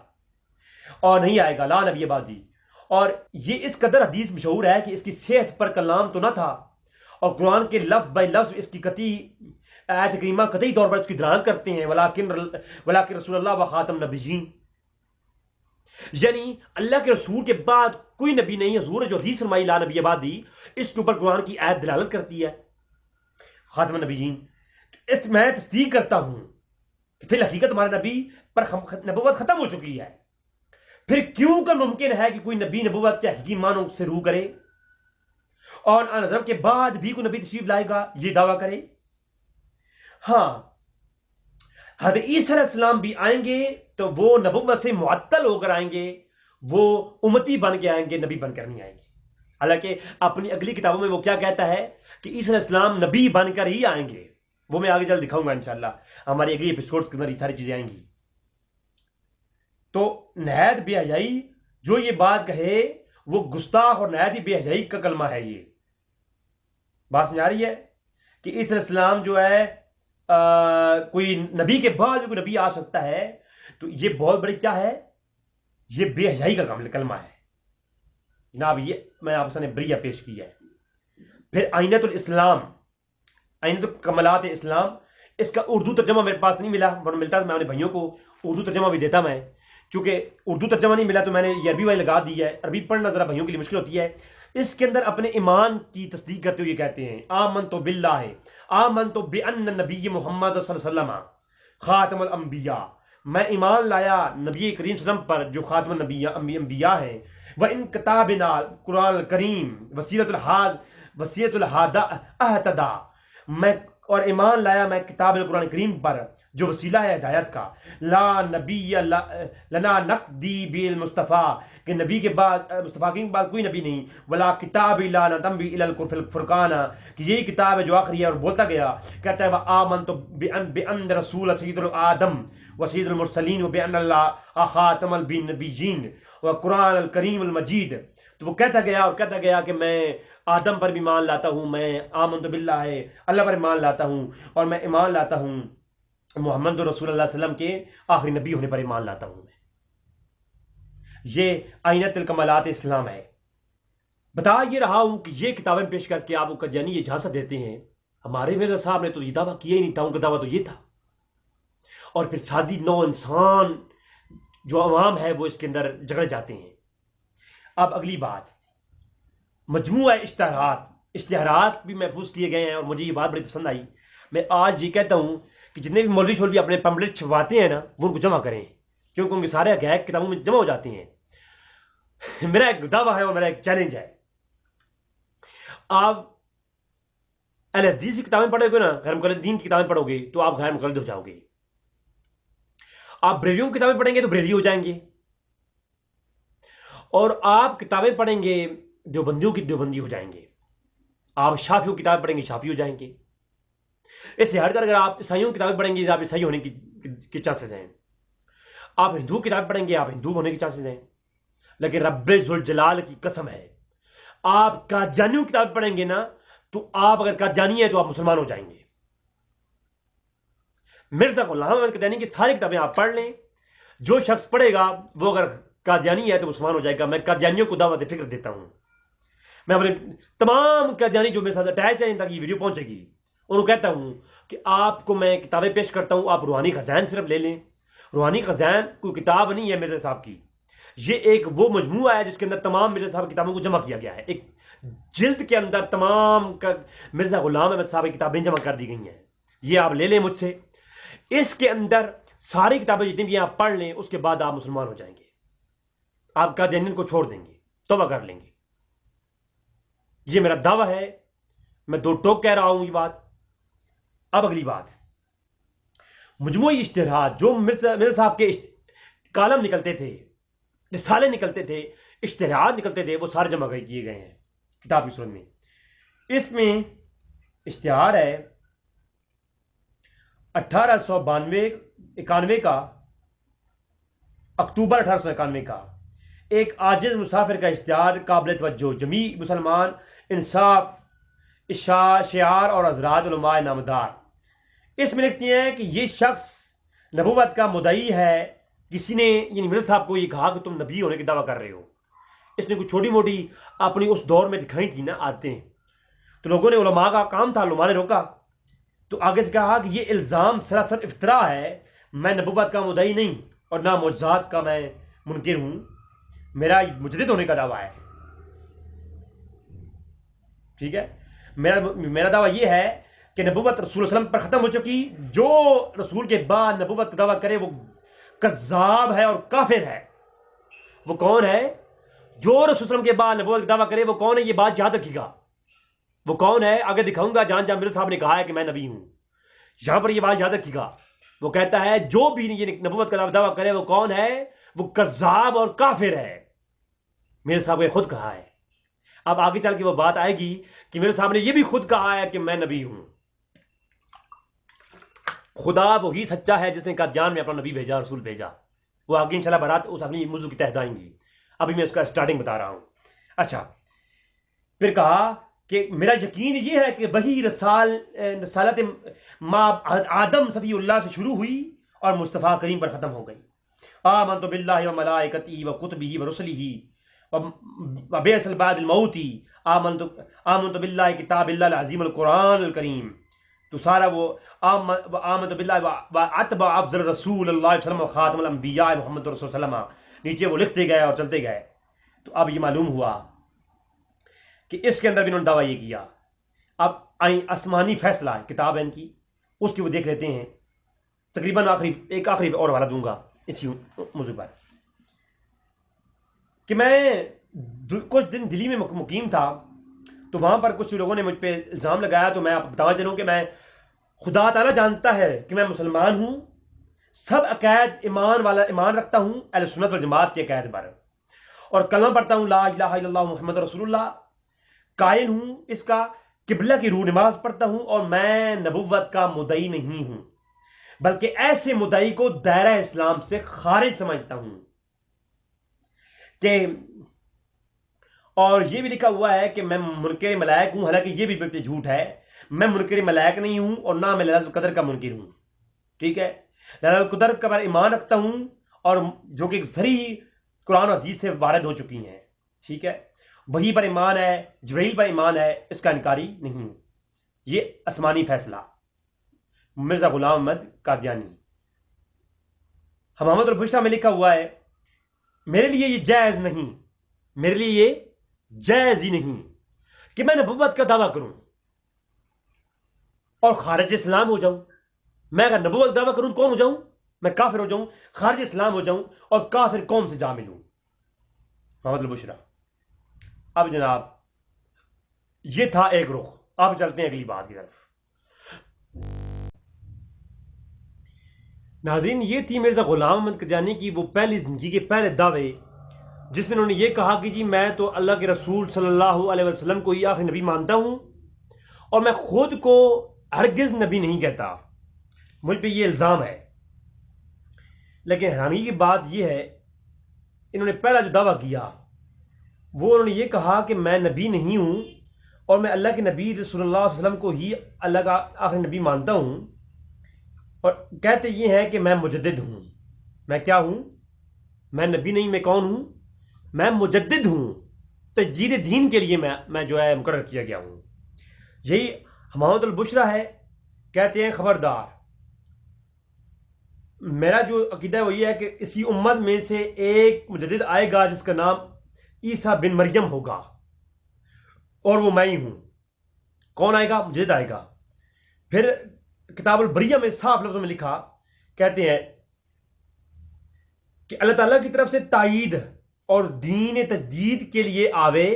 اور نہیں آئے گا، لا نبی بعدی۔ اور یہ اس قدر حدیث مشہور ہے کہ اس کی صحت پر کلام تو نہ تھا، اور قرآن کے لفظ بائی لفظ اس کی قطعی آیت کریمہ قطعی طور پر اس کی دلالت کرتے ہیں ولیکن رسول اللہ و خاتم نبیین، یعنی اللہ کے رسول کے بعد کوئی نبی نہیں. حضور نے جو حدیث فرمائی لا نبی بعدی، اس کے اوپر قرآن کی آیت دلالت کرتی ہے خاتم النبیین. اس میں تصدیق کرتا ہوں کہ فی الحقیقت ہمارے نبی پر نبوت ختم ہو چکی ہے. پھر کیوں کر ممکن ہے کہ کوئی نبی نبوت کے حقیقی معنوں سے روح کرے اور حضرت کے بعد بھی کوئی نبی تشریف لائے گا یہ دعویٰ کرے؟ ہاں، حضرت عیسیٰ علیہ السلام بھی آئیں گے تو وہ نبوت سے معطل ہو کر آئیں گے، وہ امتی بن کے آئیں گے، نبی بن کر نہیں آئیں گے. حالانکہ اپنی اگلی کتابوں میں وہ کیا کہتا ہے کہ عیسیٰ علیہ السلام نبی بن کر ہی آئیں گے. وہ میں آگے جلد دکھاؤں گا انشاءاللہ، ہماری اگلی ایپیسوڈ کے اندر یہ ساری چیزیں آئیں گی. تو نہایت بے حیائی جو یہ بات کہے وہ گستاخ اور نہایت ہی بے حیائی کا کلمہ ہے. یہ بات سمجھ آ رہی ہے کہ عیسیٰ علیہ السلام جو ہے کوئی نبی کے بعد کوئی نبی آ سکتا ہے، تو یہ بہت بڑی کیا ہے، یہ بے حیائی کا کلمہ ہے جناب. یہ میں آپ سے بریہ پیش کی ہے. پھر آئینۃ الاسلام، آئینۃ کمالات اسلام، اس کا اردو ترجمہ میرے پاس نہیں ملا، ورنہ ملتا تو میں اپنے بھائیوں کو اردو ترجمہ بھی دیتا. میں چونکہ اردو ترجمہ نہیں ملا تو میں نے یہ عربی والی لگا دی ہے. عربی پڑھنا ذرا بھائیوں کے لیے مشکل ہوتی ہے. اس کے اندر اپنے ایمان کی تصدیق کرتے ہوئے کہتے ہیں آمنت باللہ، آمنت بان نبی محمد صلی اللہ علیہ وسلم خاتم الانبیاء، میں ایمان لایا نبی کریم صلی اللہ علیہ وسلم پر جو خاتم الانبیاء ہیں. وان کتابنا قرآن الکریم وسیلۃ الہدی اہتدی، میں اور ایمان لایا میں کتاب القرآن کریم پر جو وسیلہ ہے ہدایت کا. لا نبی لنا نقدی بالمصطفیٰ، کہ نبی کے بعد مصطفیٰ کے بعد کوئی نبی نہیں. ولا کتاب لا نتنبی الی الفرقان، کہ یہی کتاب ہے جو آخری ہے. اور بولتا گیا کہتا ہے وآمنت بان رسول سید الآدم وسید المرسلین وبان اللہ خاتم النبیین وقرآن الکریم المجید. تو وہ کہتا گیا کہ میں آدم پر بھی ایمان لاتا ہوں، میں آمنت باللہ ہے اللہ پر ایمان لاتا ہوں، اور میں ایمان لاتا ہوں محمد رسول اللہ صلی اللہ علیہ وسلم کے آخری نبی ہونے پر ایمان لاتا ہوں. یہ آئینۃ الکمالات اسلام ہے. بتا یہ رہا ہوں کہ یہ کتابیں پیش کر کے آپ کو قادیانی یہ جھانسا دیتے ہیں. ہمارے مرزا صاحب نے تو یہ دعویٰ کیا ہی نہیں تھا، ان کا دعویٰ تو یہ تھا. اور پھر سادی نو انسان جو عوام ہے وہ اس کے اندر جگڑ جاتے ہیں. اب اگلی بات، مجموعہ اشتہارات بھی محفوظ کیے گئے ہیں اور مجھے یہ بات بڑی پسند آئی. میں آج یہ کہتا ہوں کہ جتنے بھی مولوی شولوی اپنے پمفلٹ چھپواتے ہیں نا وہ ان کو جمع کریں، کیونکہ ان کے سارے حقائق کتابوں میں جمع ہو جاتے ہیں. میرا ایک دعویٰ ہے اور میرا ایک چیلنج ہے، آپ اہل حدیث کی کتابیں پڑھو گے نا، غیر مقلدین کی کتابیں پڑھو گے تو آپ غیر مقلد ہو جاؤ گے. آپ بریلیوں کی کتابیں پڑھیں گے تو بریلی ہو جائیں گے، اور آپ کتابیں پڑھیں گے دیوبندیوں کی دیوبندی ہو جائیں گے. آپ شافیوں کی کتابیں پڑھیں گے شافی ہو جائیں گے. اس سے ہٹ کر اگر آپ عیسائیوں کی کتابیں پڑھیں گے آپ عیسائی ہونے کی چانسز ہیں. آپ ہندو کی کتابیں پڑھیں گے آپ ہندو ہونے کی چانسز ہیں. لیکن رب ذوالجلال کی قسم ہے آپ قادیانیوں کی کتابیں پڑھیں گے نا تو آپ اگر قادیانی ہیں تو آپ مسلمان ہو جائیں گے. مرزا غلام احمد قادیانی کی ساری کتابیں آپ پڑھ لیں، جو شخص پڑھے گا وہ اگر قادیانی ہے تو مسلمان ہو جائے گا. میں قادیانیوں کو دعوت فکر دیتا ہوں. میں اپنے تمام قادیانی جو میرے ساتھ اٹیچ ہیں تاکہ یہ ویڈیو پہنچے گی انہوں کہتا ہوں کہ آپ کو میں کتابیں پیش کرتا ہوں، آپ روحانی خزائن صرف لے لیں. روحانی خزائن کوئی کتاب نہیں ہے مرزا صاحب کی، یہ ایک وہ مجموعہ ہے جس کے اندر تمام مرزا صاحب کی کتابوں کو جمع کیا گیا ہے. ایک جلد کے اندر تمام مرزا غلام احمد صاحب کی کتابیں جمع کر دی گئی ہیں. یہ آپ لے لیں مجھ سے. اس کے اندر ساری کتابیں جتنی بھی آپ پڑھ لیں اس کے بعد آپ مسلمان ہو جائیں گے. آپ قادیانیت کو چھوڑ دیں گے، توبہ کر لیں گے. یہ میرا دعویٰ ہے، میں دو ٹوک کہہ رہا ہوں یہ بات. اب اگلی بات، مجموعی اشتہارات جو مرزا صاحب کے کالم نکلتے تھے، رسالے نکلتے تھے، اشتہارات نکلتے تھے، وہ سارے جمع کیے گئے ہیں کتاب کی صورت میں. اس میں اشتہار ہے 1891 کا، اکتوبر 1891 کا، ایک عاجز مسافر کا اشتہار قابل توجہ، جمیع مسلمان انصاف شعار اور حضرات علماء نامدار. اس میں لکھتے ہیں کہ یہ شخص نبوت کا مدعی ہے. کسی نے یعنی مرزا صاحب کو یہ کہا کہ تم نبی ہونے کی دعویٰ کر رہے ہو. اس نے کوئی چھوٹی موٹی اپنی اس دور میں دکھائی تھی نا عادتیں، تو لوگوں نے علماء کا کام تھا، علماء نے روکا تو آگے سے کہا کہ یہ الزام سراسر افتراء ہے، میں نبوت کا مدعی نہیں اور نہ معجزات کا میں منکر ہوں، میرا مجدد ہونے کا دعویٰ ہے. ٹھیک ہے، میرا دعویٰ یہ ہے کہ نبوت رسول صلی اللہ علیہ وسلم پر ختم ہو چکی. جو رسول کے بعد نبوت کا دعویٰ کرے وہ کذاب ہے اور کافر ہے. وہ کون ہے جو رسول صلی اللہ علیہ وسلم کے بعد نبوت کا دعویٰ کرے؟ وہ کون ہے؟ یہ بات یاد رکھیے گا. وہ کون ہے آگے دکھاؤں گا. جہاں مرزا صاحب نے کہا ہے کہ میں نبی ہوں، یہاں پر یہ بات یاد رکھیے گا. وہ کہتا ہے جو بھی یہ نبوت کا دعویٰ کرے وہ کون ہے؟ وہ کذاب اور کافر ہے. میرے صاحب نے خود کہا ہے. اب آگے چل کے وہ بات آئے گی کہ میرے صاحب نے یہ بھی خود کہا ہے کہ میں نبی ہوں. خدا وہی سچا ہے جس نے قادیان میں اپنا نبی بھیجا، رسول بھیجا. وہ آگے انشاءاللہ برات اس اگلی موضوع کی تحت آئیں گی. ابھی میں اس کا سٹارٹنگ بتا رہا ہوں. اچھا، پھر کہا کہ میرا یقین یہ ہے کہ وہی رسالت آدم صفی اللہ سے شروع ہوئی اور مصطفیٰ کریم پر ختم ہو گئی. آمنت باللہ و ملائکتہ و کتبہ و رسلہ و بعث بعد الموت. آمنت باللہ کتاب اللہ العظیم القرآن الکریم. تو سارا وہ آمنت باللہ و اتبع افضل رسول اللہ علیہ وسلم و خاتم الانبیاء محمد رسول صلی اللہ علیہ وسلم. نیچے وہ لکھتے گئے اور چلتے گئے. تو اب یہ معلوم ہوا کہ اس کے اندر بھی انہوں نے دعویٰ یہ کیا. اب آئیں آسمانی فیصلہ کتاب ہے ان کی، اس کی وہ دیکھ لیتے ہیں. تقریباً ایک آخری اور حوالہ دوں گا اسی موضوع پر کہ میں کچھ دن دلی میں مقیم تھا، تو وہاں پر کچھ لوگوں نے مجھ پہ الزام لگایا. تو میں آپ بتانا چلوں کہ میں خدا تعالیٰ جانتا ہے کہ میں مسلمان ہوں، سب عقائد ایمان رکھتا ہوں اہل سنت والجماعت کے عقائد پر، اور کلمہ پڑھتا ہوں لا الہ الا اللہ محمد رسول اللہ. قائل ہوں اس کا، قبلہ کی روح نماز پڑھتا ہوں، اور میں نبوت کا مدعی نہیں ہوں، بلکہ ایسے مدعی کو دائرہ اسلام سے خارج سمجھتا ہوں. کہ اور یہ بھی لکھا ہوا ہے کہ میں منکر ملائک ہوں، حالانکہ یہ بھی بالکل جھوٹ ہے. میں منکر ملائک نہیں ہوں اور نہ میں لیلۃ القدر کا منکر ہوں. ٹھیک ہے، لیلۃ القدر کا میں ایمان رکھتا ہوں، اور جو کہ صریح قرآن و حدیث سے وارد ہو چکی ہیں. ٹھیک ہے، وہی پر ایمان ہے، جبرائیل پر ایمان ہے، اس کا انکاری نہیں ہوں. یہ آسمانی فیصلہ مرزا غلام احمد قادیانی. حمامت البشریٰ میں لکھا ہوا ہے میرے لیے یہ جائز نہیں، میرے لیے یہ جائز ہی نہیں کہ میں نبوت کا دعویٰ کروں اور خارج اسلام ہو جاؤں. میں اگر نبوت کا دعویٰ کروں کون ہو جاؤں؟ میں کافر ہو جاؤں، خارج اسلام ہو جاؤں اور کافر قوم سے جا ملوں. محمد البشریٰ. اب جناب یہ تھا ایک رخ. اب چلتے ہیں اگلی بات کی طرف. ناظرین، یہ تھی مرزا غلام احمد قادیانی کی وہ پہلی زندگی کے پہلے دعوے، جس میں انہوں نے یہ کہا کہ جی میں تو اللہ کے رسول صلی اللہ علیہ وسلم کو ہی آخری نبی مانتا ہوں، اور میں خود کو ہرگز نبی نہیں کہتا. مجھ پہ یہ الزام ہے. لیکن حیرانی کی بات یہ ہے، انہوں نے پہلا جو دعویٰ کیا وہ انہوں نے یہ کہا کہ میں نبی نہیں ہوں، اور میں اللہ کے نبی رسول اللہ علیہ وسلم کو ہی اللہ کا آخری نبی مانتا ہوں. اور کہتے یہ ہیں کہ میں مجدد ہوں. میں کیا ہوں؟ میں نبی نہیں. میں کون ہوں؟ میں مجدد ہوں. تجدید دین کے لیے میں جو ہے مقرر کیا گیا ہوں. یہی حمامت البشریٰ ہے. کہتے ہیں خبردار، میرا جو عقیدہ ہے وہ یہ ہے کہ اسی امت میں سے ایک مجدد آئے گا جس کا نام عیسیٰ بن مریم ہوگا، اور وہ میں ہی ہوں. کون آئے گا؟ مجدد آئے گا. پھر کتاب البریہ میں صاف لفظوں میں لکھا، کہتے ہیں کہ اللہ تعالیٰ کی طرف سے تائید اور دین تجدید کے لیے آوے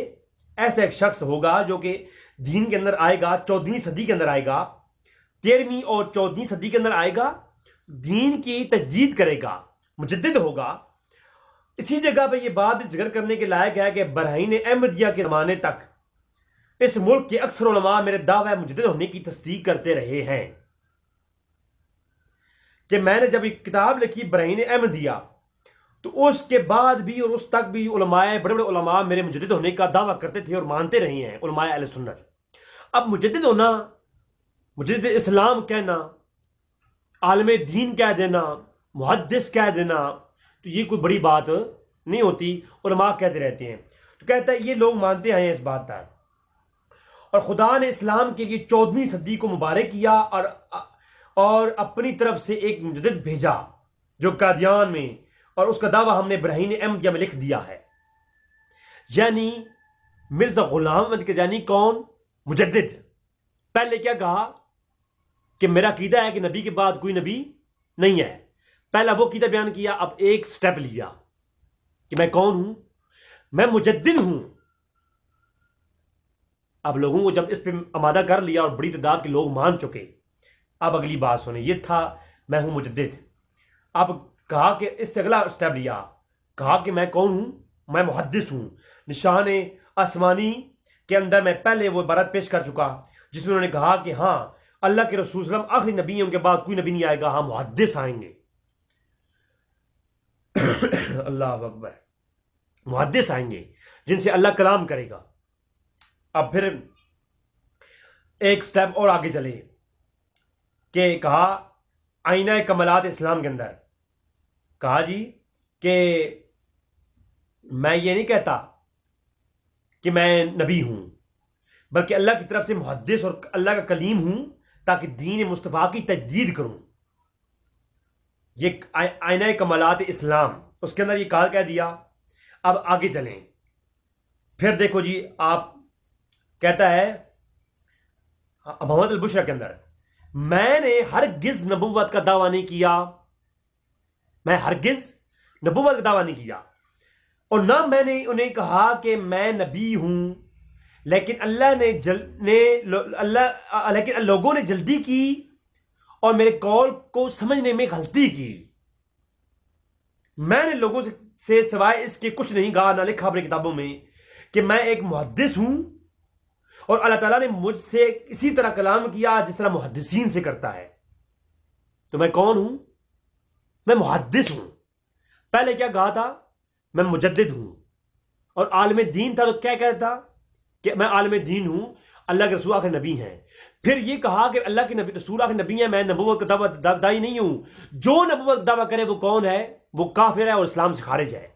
ایسا ایک شخص ہوگا جو کہ دین کے اندر آئے گا، 14ویں صدی کے اندر آئے گا، 13ویں اور 14ویں صدی کے اندر آئے گا، دین کی تجدید کرے گا، مجدد ہوگا. اسی جگہ پہ یہ بات ذکر کرنے کے لائق ہے کہ برہین احمدیہ کے زمانے تک اس ملک کے اکثر علماء میرے دعوی مجدد ہونے کی تصدیق کرتے رہے ہیں. کہ میں نے جب ایک کتاب لکھی برہین احمدیہ، تو اس کے بعد بھی اور اس تک بھی علماء، بڑے بڑے علماء میرے مجدد ہونے کا دعویٰ کرتے تھے اور مانتے رہے ہیں، علماء اہل سنت. اب مجدد ہونا، مجدد اسلام کہنا، عالم دین کہہ دینا، محدث کہہ دینا، تو یہ کوئی بڑی بات نہیں ہوتی. علماء کہتے رہتے ہیں. تو کہتا ہے یہ لوگ مانتے ہیں اس بات پر. اور خدا نے اسلام کے لیے 14ویں صدی کو مبارک کیا اور اپنی طرف سے ایک مجدد بھیجا جو قادیان میں، اور اس کا دعویٰ ہم نے براہین احمدیہ میں لکھ دیا ہے. یعنی مرزا غلام احمد قادیانی کون؟ مجدد. پہلے کیا کہا کہ میرا عقیدہ ہے کہ نبی کے بعد کوئی نبی نہیں ہے. پہلا وہ عقیدہ بیان کیا، اب ایک سٹیپ لیا کہ میں کون ہوں؟ میں مجدد ہوں. اب لوگوں کو جب اس پہ آمادہ کر لیا اور بڑی تعداد کے لوگ مان چکے، اب اگلی بات سنیں. یہ تھا میں ہوں مجدد. اب کہا کہ اس سے اگلا سٹیپ لیا، کہا کہ میں کون ہوں؟ میں محدث ہوں. نشان آسمانی کے اندر میں پہلے وہ عبارت پیش کر چکا جس میں انہوں نے کہا کہ ہاں اللہ کے رسول صلی اللہ علیہ وسلم آخری نبی ہیں، ان کے بعد کوئی نبی نہیں آئے گا، ہاں محدث آئیں گے. اللہ اکبر. محدث آئیں گے جن سے اللہ کلام کرے گا. اب پھر ایک سٹیپ اور آگے چلے کہ کہا آئینہ کمالات اسلام کے اندر کہا جی کہ میں یہ نہیں کہتا کہ میں نبی ہوں، بلکہ اللہ کی طرف سے محدث اور اللہ کا کلیم ہوں تاکہ دین مصطفیٰ کی تجدید کروں. یہ آئینہ کمالات اسلام، اس کے اندر یہ کہا کہہ دیا. اب آگے چلیں. پھر دیکھو جی، آپ کہتا ہے محمد البشرا کے اندر میں نے ہرگز نبوت کا دعویٰ نہیں کیا، میں ہرگز نبوت کا دعویٰ نہیں کیا، اور نہ میں نے انہیں کہا کہ میں نبی ہوں، لیکن لیکن لوگوں نے جلدی کی اور میرے قول کو سمجھنے میں غلطی کی. میں نے لوگوں سے سوائے اس کے کچھ نہیں کہا، نہ لکھا اپنی کتابوں میں کہ میں ایک محدث ہوں، اور اللہ تعالیٰ نے مجھ سے اسی طرح کلام کیا جس طرح محدثین سے کرتا ہے. تو میں کون ہوں؟ میں محدث ہوں. پہلے کیا کہا تھا؟ میں مجدد ہوں. اور عالم دین تھا تو کیا کہتا تھا کہ میں عالم دین ہوں، اللہ کے رسول آخر نبی ہیں. پھر یہ کہا کہ اللہ کے نبی رسول آخر نبی ہیں، میں نبوت کا دعویٰ نہیں ہوں. جو نبوت کا دعویٰ کرے وہ کون ہے؟ وہ کافر ہے اور اسلام سے خارج ہے.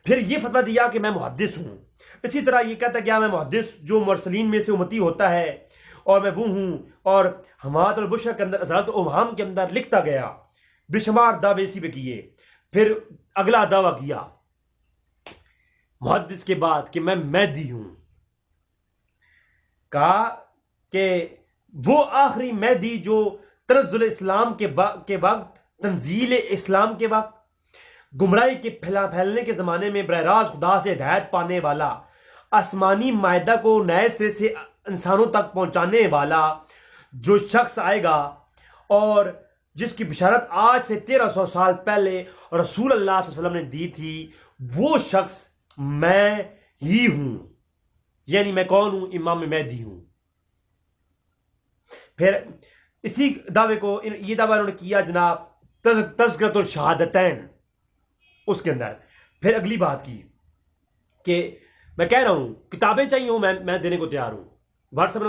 پھر یہ فتویٰ دیا کہ میں محدث ہوں. اسی طرح یہ کہتا کہ میں محدث جو مرسلین میں سے امتی ہوتا ہے اور میں وہ ہوں. اور حماد البشرا کے اندر ازالت اوہام کے اندر لکھتا گیا، بے شمار دعوے اسی پہ کیے. پھر اگلا دعویٰ کیا محدث کے بعد کہ میں مہدی ہوں. کہا کہ وہ آخری مہدی جو تنزل اسلام کے وقت، تنزیل اسلام کے وقت، گمراہی کے پھیلنے کے زمانے میں براہ راست خدا سے ہدایت پانے والا، آسمانی معاہدہ کو نئے سرے سے انسانوں تک پہنچانے والا جو شخص آئے گا، اور جس کی بشارت آج سے 1300 سال پہلے رسول اللہ صلی اللہ علیہ وسلم نے دی تھی، وہ شخص میں ہی ہوں. یعنی میں کون ہوں؟ امام مہدی ہوں. پھر اسی دعوے کو، یہ دعویٰ انہوں نے کیا جناب تذکرۃ الشہادتین، اس کے اندر پھر اگلی بات کی کہ میں کہہ رہا ہوں کتابیں چاہیے ہوں، میں دینے کو تیار ہوں. واٹس ایپ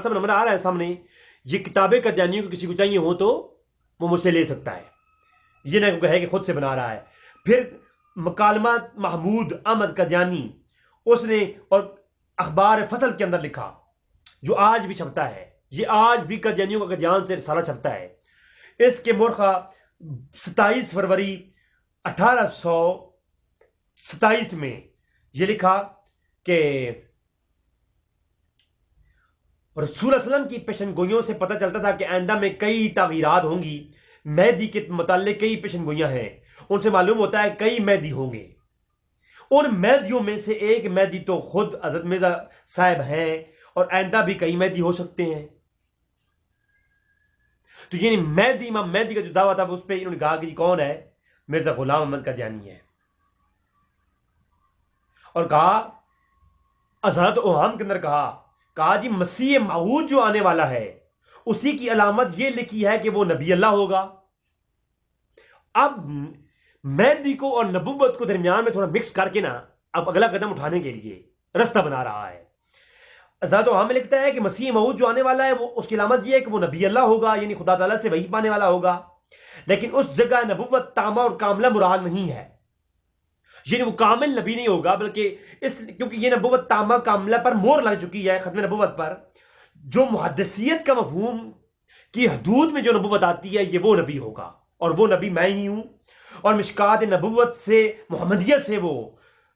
نمبر آ رہا ہے سامنے. یہ کتابیں قادیانیوں کو کسی کو چاہیے ہوں تو وہ مجھ سے لے سکتا ہے، یہ نہ کہے کہ خود سے بنا رہا ہے. پھر مکالمات محمود احمد قادیانی، اس نے اور اخبار فصل کے اندر لکھا جو آج بھی چھپتا ہے. یہ آج بھی قادیانیوں کا قادیان سے رسالہ چھپتا ہے. اس کے مرخہ 27 فروری 1827 میں یہ لکھا کہ رسول صلی اللہ علیہ وسلم کی پیشن گوئیوں سے پتہ چلتا تھا کہ آئندہ میں کئی تغیرات ہوں گی. مہدی کے متعلق کئی پیشن گوئیاں ہیں، ان سے معلوم ہوتا ہے کئی مہدی ہوں گے. ان مہدیوں میں سے ایک مہدی تو خود حضرت مرزا صاحب ہیں، اور آئندہ بھی کئی مہدی ہو سکتے ہیں. تو یعنی مہدی، امام مہدی کا جو دعویٰ تھا اس پہ انہوں نے کہا کہ کون ہے؟ مرزا غلام احمد قادیانی ہے. اور کہا ازالت اوہام کے اندر کہا جی مسیح موعود جو آنے والا ہے اسی کی علامت یہ لکھی ہے کہ وہ نبی اللہ ہوگا. اب مہدی کو اور نبوت کو درمیان میں تھوڑا مکس کر کے نا اب اگلا قدم اٹھانے کے لیے رستہ بنا رہا ہے. ازالت اوہام میں لکھتا ہے کہ مسیح موعود جو آنے والا ہے وہ اس کی علامت یہ ہے کہ وہ نبی اللہ ہوگا، یعنی خدا تعالیٰ سے وحی پانے والا ہوگا. لیکن اس جگہ نبوت تامہ اور کاملہ مراد نہیں ہے، یعنی وہ کامل نبی نہیں ہوگا، بلکہ کیونکہ یہ نبوت تامہ کاملہ پر مور لگ چکی ہے ختم نبوت پر، جو محدثیت کا مفہوم کی حدود میں جو نبوت آتی ہے یہ وہ نبی ہوگا، اور وہ نبی میں ہی ہوں، اور مشکات نبوت سے محمدیت سے وہ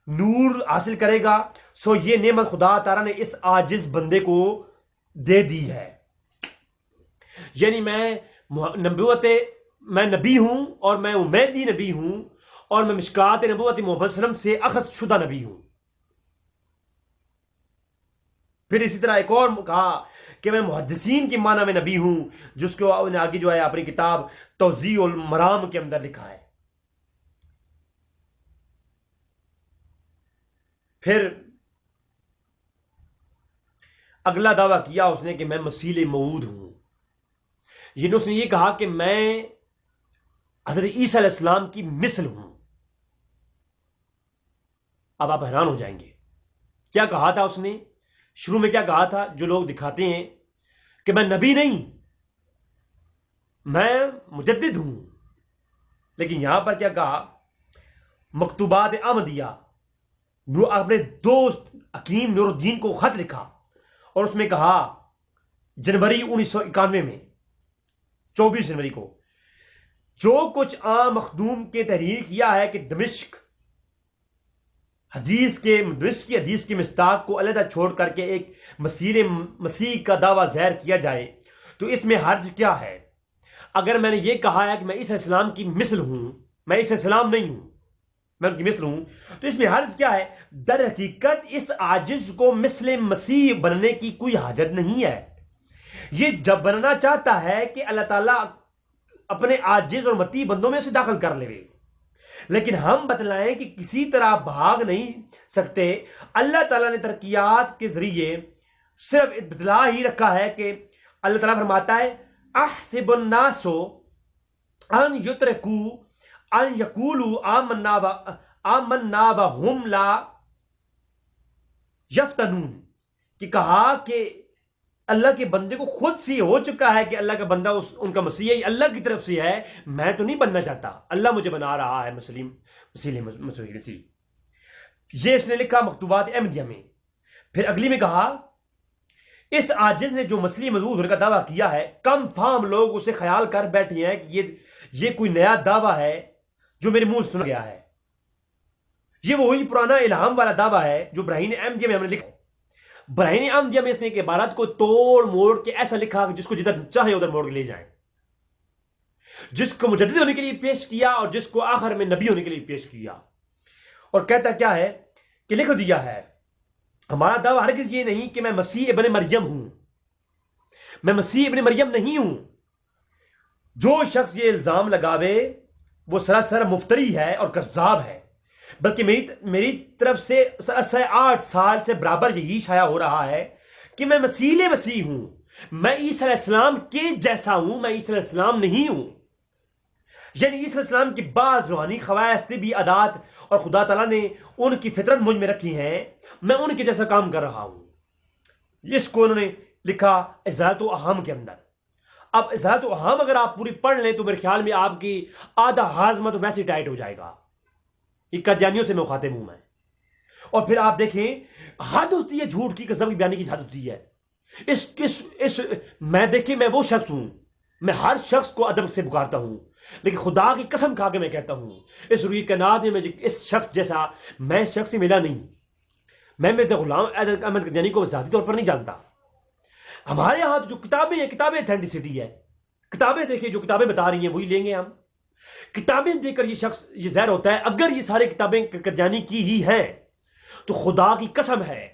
نور حاصل کرے گا. سو یہ نعمت خدا تعالیٰ نے اس عاجز بندے کو دے دی ہے. یعنی میں نبی ہوں، اور میں امیدی نبی ہوں، اور میں مشکات نبوت محمد صلی اللہ علیہ وسلم سے اخذ شدہ نبی ہوں. پھر اسی طرح ایک اور کہا کہ میں محدثین کے معنی میں نبی ہوں، جس کو آگے جو ہے اپنی کتاب توضیح المرام کے اندر لکھا ہے. پھر اگلا دعویٰ کیا اس نے کہ میں مسیح موعود ہوں. یعنی اس نے یہ کہا کہ میں حضرت عیسیٰ علیہ السلام کی مثل ہوں. اب آپ حیران ہو جائیں گے کیا کہا تھا اس نے. شروع میں کیا کہا تھا؟ جو لوگ دکھاتے ہیں کہ میں نبی نہیں، میں مجدد ہوں، لیکن یہاں پر کیا کہا؟ مکتوبات احمدیہ، اپنے دوست حکیم نور الدین کو خط لکھا، اور اس میں کہا جنوری 1991 میں 24 جنوری کو جو کچھ عام مخدوم کے تحریر کیا ہے کہ دمشق کی حدیث کی مصداق کو علیحدہ چھوڑ کر کے ایک مسیح کا دعویٰ ظاہر کیا جائے تو اس میں حرج کیا ہے؟ اگر میں نے یہ کہا ہے کہ میں عیسیٰ السلام کی مثل ہوں، میں عیسیٰ السلام نہیں ہوں، میں ان کی مثل ہوں، تو اس میں حرج کیا ہے؟ در حقیقت اس عاجز کو مثل مسیح بننے کی کوئی حاجت نہیں ہے. یہ جب بننا چاہتا ہے کہ اللہ تعالیٰ اپنے عاجز اور متی بندوں میں سے داخل کر لے، لیکن ہم بتلائیں کہ کسی طرح بھاگ نہیں سکتے. اللہ تعالیٰ نے ترقیات کے ذریعے صرف اطلاع ہی رکھا ہے کہ اللہ تعالیٰ فرماتا ہے احسب الناس ان یترکوا ان یقولوا آمنا وهم لا یفتنون، کہ کہا کہ اللہ کے بندے کو خود سے ہو چکا ہے کہ اللہ کا بندہ ان کا مسیح ہے، اللہ کی طرف سے ہے، میں تو نہیں بننا چاہتا، اللہ مجھے بنا رہا ہے مسیح. یہ اس نے لکھا مکتوبات احمدیہ میں. پھر اگلی میں کہا اس عاجز نے جو مسیح موعود ہونے کا دعویٰ کیا ہے، کم فہم لوگ اسے خیال کر بیٹھے ہیں کہ یہ کوئی نیا دعویٰ ہے جو میرے منہ سے سنا گیا ہے. یہ وہی پرانا الہام والا دعویٰ ہے جو براہین احمدیہ میں ہم نے لکھا. براہین احمدیہ میں اس نے ایک عبارت کو توڑ موڑ کے ایسا لکھا کہ جس کو جدھر چاہے ادھر موڑ کے لے جائیں، جس کو مجدد ہونے کے لیے پیش کیا اور جس کو آخر میں نبی ہونے کے لیے پیش کیا. اور کہتا کیا ہے کہ لکھ دیا ہے ہمارا دعویٰ ہرگز یہ نہیں کہ میں مسیح ابن مریم ہوں، میں مسیح ابن مریم نہیں ہوں. جو شخص یہ الزام لگاوے وہ سراسر مفتری ہے اور کذاب ہے، بلکہ میری طرف سے 8 سال سے برابر یہی شائع ہو رہا ہے کہ میں مسیح ہوں، میں عیسیٰ علیہ السلام کے جیسا ہوں، میں عیسیٰ علیہ السلام نہیں ہوں. یعنی عیسیٰ علیہ السلام کی بعض روحانی خواص طبی عادات اور خدا تعالیٰ نے ان کی فطرت مجھ میں رکھی ہیں، میں ان کے جیسا کام کر رہا ہوں. اس کو انہوں نے لکھا ازالت و اہم کے اندر. اب ازالت و اہم اگر آپ پوری پڑھ لیں تو میرے خیال میں آپ کی آدھا ہاضمہ تو ویسے ٹائٹ ہو جائے گا. یہ قادیانیوں سے میں مخاطب ہوں میں. اور پھر آپ دیکھیں حد ہوتی ہے جھوٹ کی، قسم کی بیانی کی حد ہوتی ہے. میں وہ شخص ہوں، میں ہر شخص کو ادب سے پکارتا ہوں، لیکن خدا کی قسم کھا کے میں کہتا ہوں اس روئی کائنات میں اس شخص جیسا میں شخص ملا نہیں. میں مرزا غلام احمد قادیانی کو ذاتی طور پر نہیں جانتا. ہمارے ہاں جو کتابیں ہیں، کتابیں اتھینٹسٹی ہے. کتابیں دیکھیں، جو کتابیں بتا رہی ہیں وہی لیں گے ہم. کتابیں دیکھ کر یہ شخص یہ ظاہر ہوتا ہے اگر یہ سارے کتابیں قادیانی کی ہی ہیں تو خدا کی قسم ہے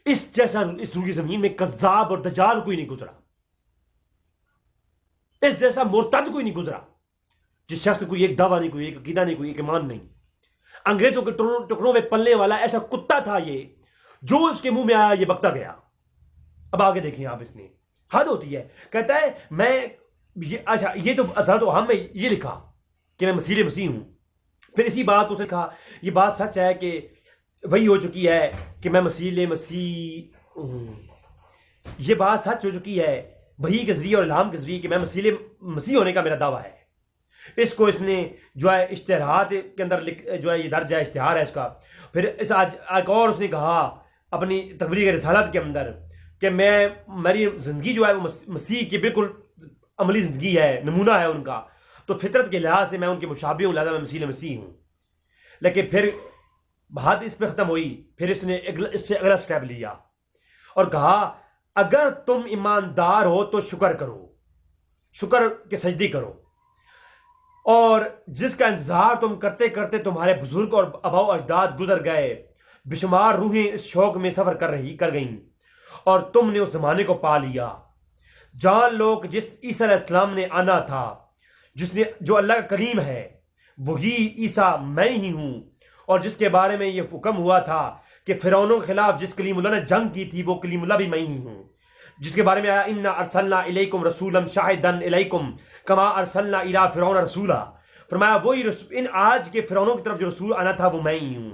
اس جیسا اس روئی زمین میں کذاب اور دجال کوئی نہیں گزرا، اس جیسا مرتد کوئی نہیں گزرا جس شخص کوئی ایک دعویٰ نہیں، کوئی ایک عقیدہ نہیں، کوئی ایک ایمان نہیں. انگریزوں کے ٹکڑوں میں پلنے والا ایسا کتا تھا یہ، جو اس کے منہ میں آیا یہ بکتا گیا. اب آگے دیکھیں آپ، اس نے حد ہوتی ہے. کہتا ہے میں اچھا یہ تو ازالت و ہم میں یہ لکھا کہ میں مسیح ہوں. پھر اسی بات کو اس نے کہا یہ بات سچ ہے کہ وہی ہو چکی ہے کہ میں مسیح ہوں. یہ بات سچ ہو چکی ہے وحی کے ذریعے اور الہام کے ذریعے کہ میں مسیح ہونے کا میرا دعویٰ ہے. اس کو اس نے جو ہے اشتہارات کے اندر جو ہے یہ درج ہے، اشتہار ہے اس کا. پھر ایک اور اس نے کہا اپنی تبلیغ رسالت کے اندر کہ میری زندگی جو ہے وہ مسیح کی بالکل عملی زندگی ہے، نمونہ ہے ان کا، تو فطرت کے لحاظ سے میں ان کے مشابہ ہوں، لہٰذا میں مسیح ہوں. لیکن پھر بات اس پہ ختم ہوئی، پھر اس نے اس سے اگلا سٹیپ لیا اور کہا اگر تم ایماندار ہو تو شکر کرو، شکر کے سجدی کرو، اور جس کا انتظار تم کرتے کرتے تمہارے بزرگ اور آباء و اجداد گزر گئے، بے شمار روحیں اس شوق میں سفر کر گئیں اور تم نے اس زمانے کو پا لیا. جان لو کہ جس عیسیٰ علیہ السلام نے آنا تھا، جو اللہ کا کلیم ہے، وہی عیسیٰ میں ہی ہوں، اور جس کے بارے میں یہ حکم ہوا تھا کہ فرعونوں کے خلاف جس کلیم اللہ نے جنگ کی تھی وہ کلیم اللہ بھی میں ہی ہوں، جس کے بارے میں آیا انا ارسلنا الیکم رسولا شاہدا الیکم کما ارسلنا الی فرعون رسولا، فرمایا وہی ان آج کے فرعونوں کی طرف جو رسول آنا تھا وہ میں ہی ہوں.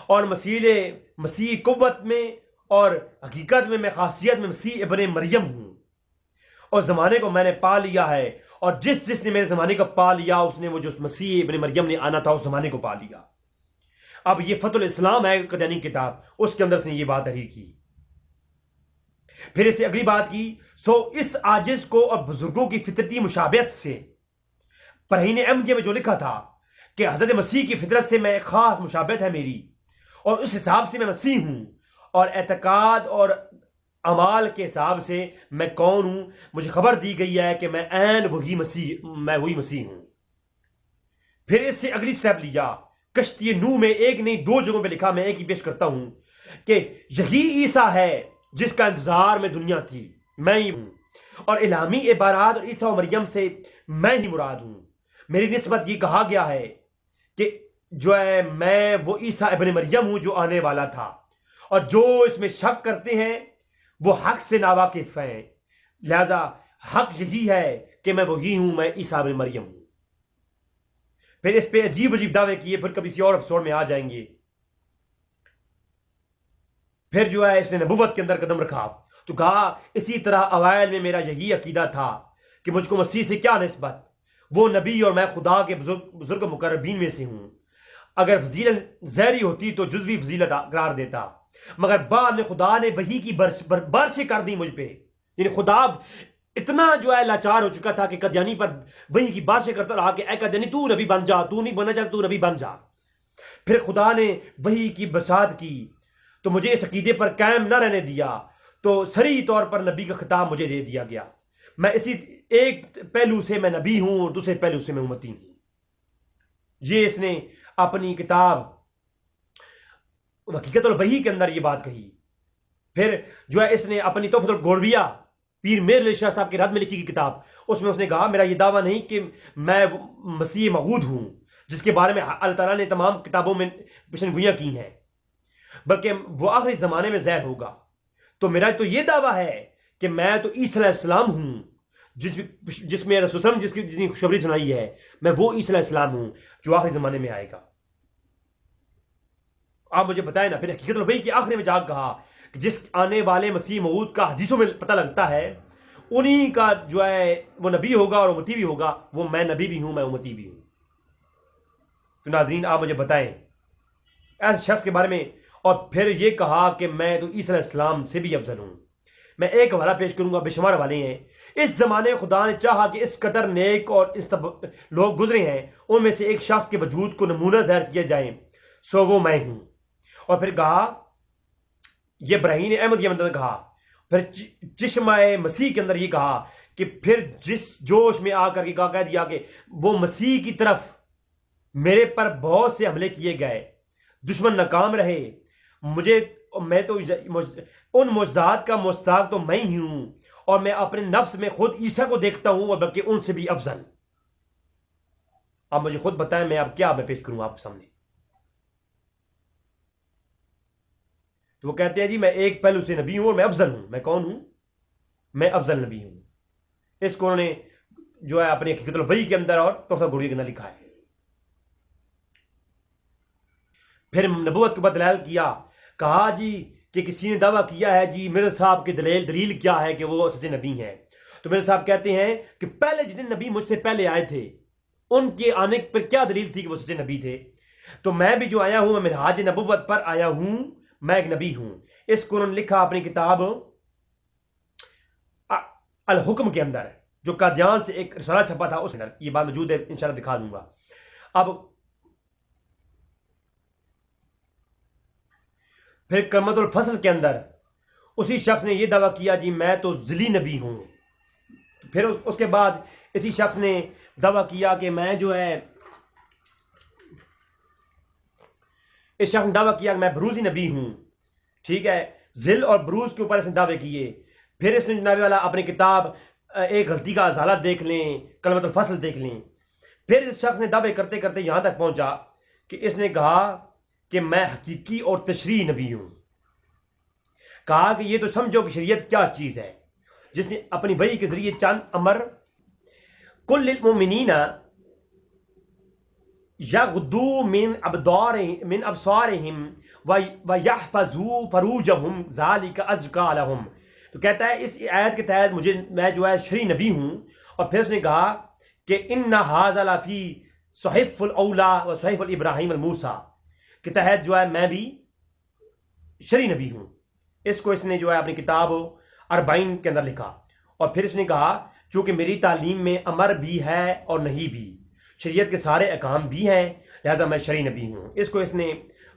اور مسیح قوت میں اور حقیقت میں خاصیت میں مسیح ابن مریم ہوں، اور زمانے کو میں نے پا لیا ہے، اور جس نے میرے زمانے کو پا لیا اس نے وہ جو مسیح ابن مریم نے آنا تھا اس زمانے کو پا لیا. اب یہ فتح الاسلام ہے قدیانی کتاب، اس کے اندر سے یہ بات تحریر کی. پھر اس سے اگلی بات کی، سو اس عاجز کو اور بزرگوں کی فطرتی مشابہت سے برہین احمدیہ میں جو لکھا تھا کہ حضرت مسیح کی فطرت سے میں خاص مشابہت ہے میری، اور اس حساب سے میں مسیح ہوں، اور اعتقاد اور اعمال کے حساب سے میں کون ہوں، مجھے خبر دی گئی ہے کہ میں وہی مسیح ہوں. پھر اس سے اگلی سٹیپ لیا، کشتی نوح میں ایک نہیں دو جگہوں پہ لکھا، میں ایک ہی پیش کرتا ہوں کہ یہی عیسیٰ ہے جس کا انتظار میں دنیا تھی، میں ہی ہوں، اور الہامی عبارات اور عیسیٰ و مریم سے میں ہی مراد ہوں. میری نسبت یہ کہا گیا ہے کہ جو ہے میں وہ عیسیٰ ابن مریم ہوں جو آنے والا تھا، اور جو اس میں شک کرتے ہیں وہ حق سے ناواقف ہیں، لہذا حق یہی ہے کہ میں وہی ہوں، میں عیسیٰ ابن مریم ہوں. پھر اس پہ عجیب دعوے کیے، پھر کبھی کسی اور ایپیسوڈ میں آ جائیں گے. پھر جو ہے اس نے نبوت کے اندر قدم رکھا تو کہا اسی طرح اوائل میں میرا یہی عقیدہ تھا کہ مجھ کو مسیح سے کیا نسبت، وہ نبی اور میں خدا کے بزرگ مقربین میں سے ہوں. اگر فضیلت ظاہری ہوتی تو جزوی فضیلت قرار دیتا، مگر بعد میں خدا نے وحی کی بارشیں کر دی مجھ پہ. یعنی خدا اتنا جو ہے لاچار ہو چکا تھا کہ قادیانی پر وحی کی بارشیں کرتا رہا کہ اے قادیانی تو نبی بن جا، تو نہیں بننا چاہتا تو نبی بن جا. پھر خدا نے وحی کی برسات کی تو مجھے اس عقیدے پر قائم نہ رہنے دیا، تو صریح طور پر نبی کا خطاب مجھے دے دیا گیا. میں اسی ایک پہلو سے میں نبی ہوں اور دوسرے پہلو سے میں امتی ہوں. یہ اس نے اپنی کتاب حقیقت الوحی کے اندر یہ بات کہی. پھر جو ہے اس نے اپنی تحفۃ الگورویہ پیر میر علی شاہ صاحب کے رد میں لکھی کی کتاب، اس میں اس نے کہا میرا یہ دعویٰ نہیں کہ میں مسیح موعود ہوں جس کے بارے میں اللہ تعالیٰ نے تمام کتابوں میں پیشن گوئیاں کی ہیں، بلکہ وہ آخری زمانے میں ظاہر ہوگا. تو میرا تو یہ دعویٰ ہے کہ میں تو عیسیٰ علیہ السلام ہوں جس میں رسول وسلم جتنی خوشخبری سنائی ہے، میں وہ عیسیٰ علیہ السلام ہوں جو آخری زمانے میں آئے گا. آپ مجھے بتائیں نا. پھر حقیقت الوحی کے آخری میں جا کہا کہ جس آنے والے مسیح موعود کا حدیثوں میں پتہ لگتا ہے انہی کا جو ہے وہ نبی ہوگا اور امتی بھی ہوگا، وہ میں نبی بھی ہوں میں امتی بھی ہوں. تو ناظرین آپ مجھے بتائیں ایسے شخص کے بارے میں. اور پھر یہ کہا کہ میں تو عیسیٰ علیہ السلام سے بھی افضل ہوں. میں ایک حوالہ پیش کروں گا، بے شمار حوالے ہیں. اس زمانے خدا نے چاہا کہ اس قدر نیک اور اس لوگ گزرے ہیں، ان میں سے ایک شخص کے وجود کو نمونہ ظاہر کیا جائے، سو وہ میں ہوں. اور پھر کہا یہ برہین احمدیہ میں کہا، پھر چشمہ مسیح کے اندر یہ کہا کہ پھر جس جوش میں آ کر کے کہہ دیا کہ وہ مسیح کی طرف میرے پر بہت سے حملے کیے گئے، دشمن ناکام رہے، میں تو ان معجزات کا مستحق تو میں ہی ہوں، اور میں اپنے نفس میں خود عیسیٰ کو دیکھتا ہوں اور بلکہ ان سے بھی افضل. آپ مجھے خود بتائیں میں اب کیا میں پیش کروں آپ کے سامنے. تو وہ کہتے ہیں جی میں ایک پہلو سے نبی ہوں اور میں افضل ہوں. میں کون ہوں؟ میں افضل نبی ہوں. اس کو انہوں نے جو ہے اپنے حقیقت الوحی کے اندر اور تحفۃ الگورویہ کے اندر لکھا ہے. پھر نبوت کے بعد دلائل کیا، کہا جی کہ کسی نے دعویٰ کیا ہے جی مرزا صاحب کی دلیل کیا ہے کہ وہ سچے نبی ہیں. تو مرزا صاحب کہتے ہیں کہ پہلے جتنے نبی مجھ سے پہلے آئے تھے ان کے آنے پر کیا دلیل تھی کہ وہ سچے نبی تھے. تو میں بھی جو آیا ہوں میں منہاج نبوت پر آیا ہوں، میں ایک نبی ہوں. اس کو انہوں نے لکھا اپنی کتاب الحکم کے اندر، جو قادیان سے ایک رسالہ چھپا تھا اس اندر یہ بات موجود ہے، انشاءاللہ دکھا دوں گا۔ اب پھر کلمۃ الفصل کے اندر اسی شخص نے یہ دعویٰ کیا جی میں تو ذلی نبی ہوں۔ پھر اس کے بعد اسی شخص نے دعویٰ کیا کہ میں جو ہے، اس شخص نے دعویٰ کیا کہ میں بروزی نبی ہوں، ٹھیک ہے، ذل اور بروز کے اوپر اس نے دعوے کیے۔ پھر اس نے جناب والا اپنی کتاب ایک غلطی کا ازالہ دیکھ لیں، کلمۃ الفصل دیکھ لیں۔ پھر اس شخص نے دعوے کرتے کرتے یہاں تک پہنچا کہ اس نے کہا کہ میں حقیقی اور تشریعی نبی ہوں۔ کہا کہ یہ تو سمجھو کہ شریعت کیا چیز ہے، جس نے اپنی وحی کے ذریعے چند امر کل للمؤمنین یغضوا من ابصارہم ویحفظوا فروجہم ذالک ازکی لہم۔ تو کہتا ہے اس آیت کے تحت میں جو ہے شرعی نبی ہوں۔ اور پھر اس نے کہا کہ ان ھذا لفی صحف الاولیاء و صحف الابراہیم الموسیٰ کے تحت جو ہے میں بھی شرعی نبی ہوں۔ اس کو اس نے جو ہے اپنی کتاب 40 کے اندر لکھا۔ اور پھر اس نے کہا چونکہ میری تعلیم میں امر بھی ہے اور نہیں بھی، شریعت کے سارے احکام بھی ہیں، لہذا میں شرعی نبی ہوں۔ اس کو اس نے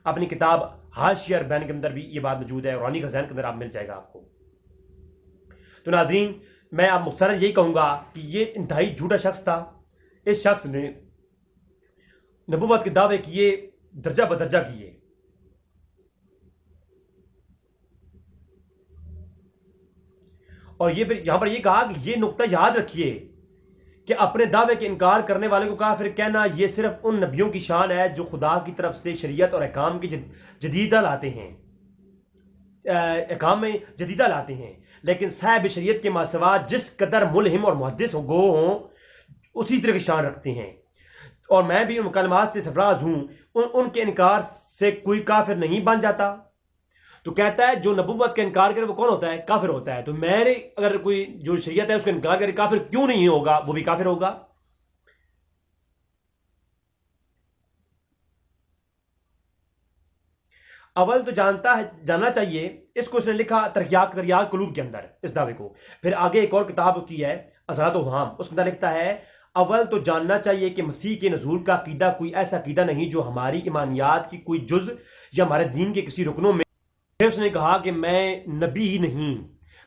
اپنی کتاب حاشیہ 40 کے اندر بھی یہ بات موجود ہے، روحانی خزائن کے اندر آپ مل جائے گا آپ کو۔ تو ناظرین میں اب مختصراً یہی کہوں گا کہ یہ انتہائی جھوٹا شخص تھا۔ اس شخص نے نبوت کے دعوے کیے، درجہ بدرجہ کیے۔ اور یہ پھر یہاں پر یہ کہا کہ یہ نقطہ یاد رکھیے کہ اپنے دعوے کے انکار کرنے والے کو کافر کہنا یہ صرف ان نبیوں کی شان ہے جو خدا کی طرف سے شریعت اور احکام کی جدیدہ لاتے ہیں، احکام میں جدیدہ لاتے ہیں، لیکن صاحب شریعت کے ماسوا جس قدر ملہم اور محدث گو ہوں اسی طرح کی شان رکھتے ہیں۔ اور میں بھی ان مکالمات سے سرفراز ہوں، ان کے انکار سے کوئی کافر نہیں بن جاتا۔ تو کہتا ہے جو نبوت کا انکار کرے وہ کون ہوتا ہے؟ کافر ہوتا ہے۔ تو میں نے اگر کوئی جو شریعت ہے اس کا انکار کرے کافر کیوں نہیں ہوگا؟ وہ بھی کافر ہوگا۔ اول تو جاننا چاہیے، اس کو اس نے لکھا تریاق قلوب کے اندر اس دعوے کو۔ پھر آگے ایک اور کتاب کی ہے اثرات و ہام، اس کے اندر لکھتا ہے اول تو جاننا چاہیے کہ مسیح کے نزول کا عقیدہ کوئی ایسا عقیدہ نہیں جو ہماری ایمانیات کی کوئی جز یا ہمارے دین کے کسی رکنوں میں۔ پھر اس نے کہا کہ میں نبی ہی نہیں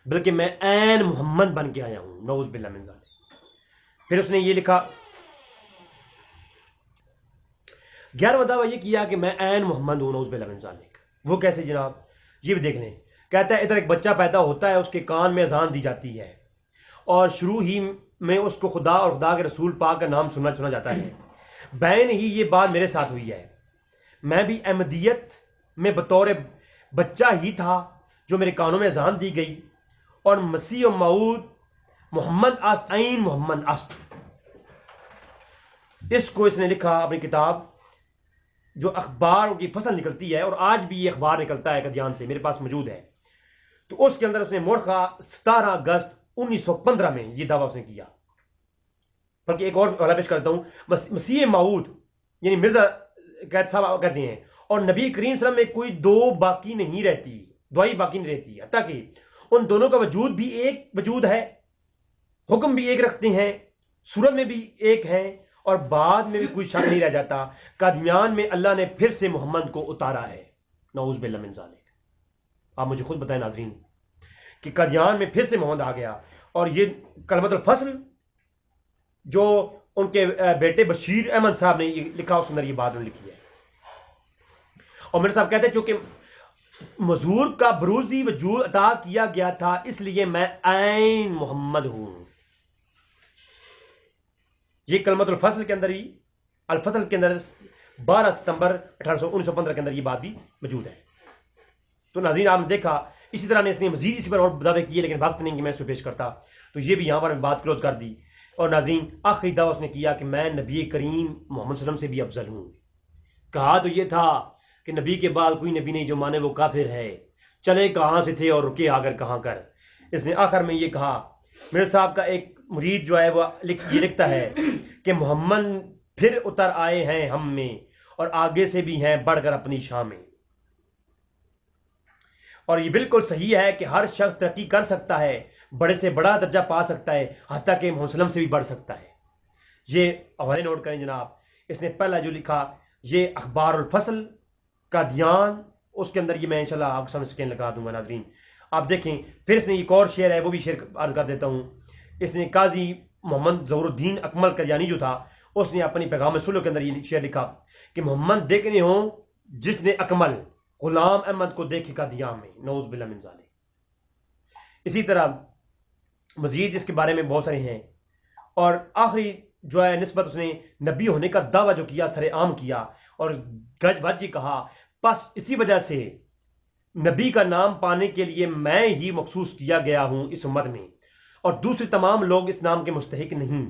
بلکہ میں عین محمد بن کے آیا ہوں، نعوذ باللہ من ذالک۔ پھر اس نے یہ لکھا 11واں دعویٰ یہ کیا کہ میں عین محمد ہوں، نعوذ باللہ من ذالک۔ وہ کیسے جناب؟ یہ بھی دیکھ لیں۔ کہتا ہے ادھر ایک بچہ پیدا ہوتا ہے، اس کے کان میں اذان دی جاتی ہے اور شروع ہی میں اس کو خدا اور خدا کے رسول پاک کا نام سنا جاتا ہے۔ بین ہی یہ بات میرے ساتھ ہوئی ہے، میں بھی احمدیت میں بطور بچہ ہی تھا جو میرے کانوں میں اذان دی گئی، اور مسیح و موعود محمد است عین محمد است۔ اس کو اس نے لکھا اپنی کتاب جو اخبار کی فصل نکلتی ہے، اور آج بھی یہ اخبار نکلتا ہے قادیان سے، میرے پاس موجود ہے۔ تو اس کے اندر اس نے مورخہ 17 اگست 1915 میں یہ دعویٰ اس نے کیا۔ بلکہ ایک اور حوالہ پیش کرتا ہوں، مسیح موعود یعنی مرزا قید صاحب کہتے ہیں، اور نبی کریم صلی اللہ علیہ وسلم میں کوئی دو باقی نہیں رہتی، دعائی باقی نہیں رہتی، حتیٰ کہ ان دونوں کا وجود بھی ایک وجود ہے، حکم بھی ایک رکھتے ہیں، صورت میں بھی ایک ہیں، اور بعد میں بھی کوئی شک نہیں رہ جاتا۔ قادیان میں اللہ نے پھر سے محمد کو اتارا ہے، نعوذ باللہ من ذالک۔ آپ مجھے خود بتائیں ناظرین کہ قادیان میں پھر سے محمد آ گیا۔ اور یہ کلمۃ الفصل جو ان کے بیٹے بشیر احمد صاحب نے یہ لکھا، اس اندر یہ بات انہوں نے لکھی ہے۔ اور میرے صاحب کہتے ہیں چونکہ مظہور کا بروزی وجود عطا کیا گیا تھا اس لیے میں عین محمد ہوں۔ یہ کلمۃ الفصل کے اندر ہی، الفصل کے اندر 12 ستمبر 1915 کے اندر یہ بات بھی موجود ہے۔ تو ناظرین آپ نے دیکھا، اسی طرح نے اس نے مزید اسی پر اور دعوے کیے، لیکن وقت نہیں کہ میں اس پہ پیش کرتا، تو یہ بھی یہاں پر بات کلوز کر دی۔ اور ناظرین آخری دعویٰ اس نے کیا کہ میں نبی کریم محمد صلی اللہ علیہ وسلم سے بھی افضل ہوں۔ کہا تو یہ تھا کہ نبی کے بعد کوئی نبی نہیں، جو مانے وہ کافر ہے، چلے کہاں سے تھے اور رکے آ کر کہاں کر۔ اس نے آخر میں یہ کہا، میرے صاحب کا ایک مرید جو ہے وہ یہ لکھتا ہے کہ محمد پھر اتر آئے ہیں ہم میں، اور آگے سے بھی ہیں بڑھ کر اپنی شان میں۔ اور یہ بالکل صحیح ہے کہ ہر شخص ترقی کر سکتا ہے، بڑے سے بڑا درجہ پا سکتا ہے، حتیٰ کہ محمد صلی اللہ علیہ وسلم سے بھی بڑھ سکتا ہے۔ یہ حوالے نوٹ کریں جناب، اس نے پہلا جو لکھا یہ اخبار الفصل قادیان، اس کے اندر یہ میں انشاءاللہ آپ کے سامنے سکرین لگا دوں گا ناظرین، آپ دیکھیں۔ پھر اس نے ایک اور شعر ہے، وہ بھی شعر عرض کر دیتا ہوں۔ اس نے قاضی محمد ظہور الدین اکمل قادیانی جو تھا، اس نے اپنی پیغام صلح کے اندر یہ شعر لکھا کہ محمد دیکھنے ہوں جس نے اکمل غلام احمد کو دیکھے قادیان میں، نعوذ باللہ من ذالک۔ اسی طرح مزید اس کے بارے میں بہت سارے ہیں۔ اور آخری جو ہے نسبت اس نے نبی ہونے کا دعویٰ جو کیا، سر عام کیا اور گج بج یہ کہا، بس اسی وجہ سے نبی کا نام پانے کے لیے میں ہی مخصوص کیا گیا ہوں اس امت میں، اور دوسرے تمام لوگ اس نام کے مستحق نہیں۔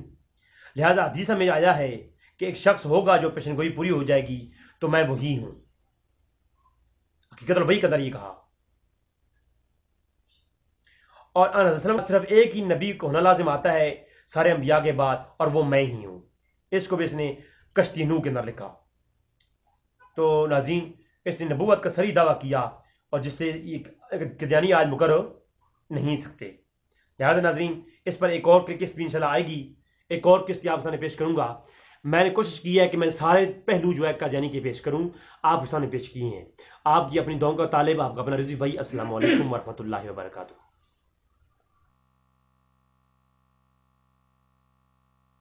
لہذا حدیث میں آیا ہے کہ ایک شخص ہوگا جو پیشن گوئی پوری ہو جائے گی تو میں وہی ہوں۔ حقیقت وہی قدر یہ کہا۔ اور آن حضرت صلی اللہ علیہ وسلم صرف ایک ہی نبی کو ہونا لازم آتا ہے سارے انبیاء کے بعد، اور وہ میں ہی ہوں۔ اس کو بھی اس نے کشتی نوح کے اندر لکھا۔ تو ناظرین، اس نے نبوت کا صریح دعویٰ کیا، اور جس سے قادیانی آج مقرر نہیں سکتے۔ لہٰذا ناظرین، اس پر ایک اور قسط بھی انشاءاللہ آئے گی، ایک اور قسط آپ کے سامنے پیش کروں گا۔ میں نے کوشش کی ہے کہ میں سارے پہلو جو ہے قادیانی کے پیش کروں، آپ کے سامنے پیش کیے ہیں۔ آپ کی اپنی دعاؤں کا طالب، آپ کا اپنا رضی بھائی۔ السلام علیکم ورحمۃ اللہ وبرکاتہ۔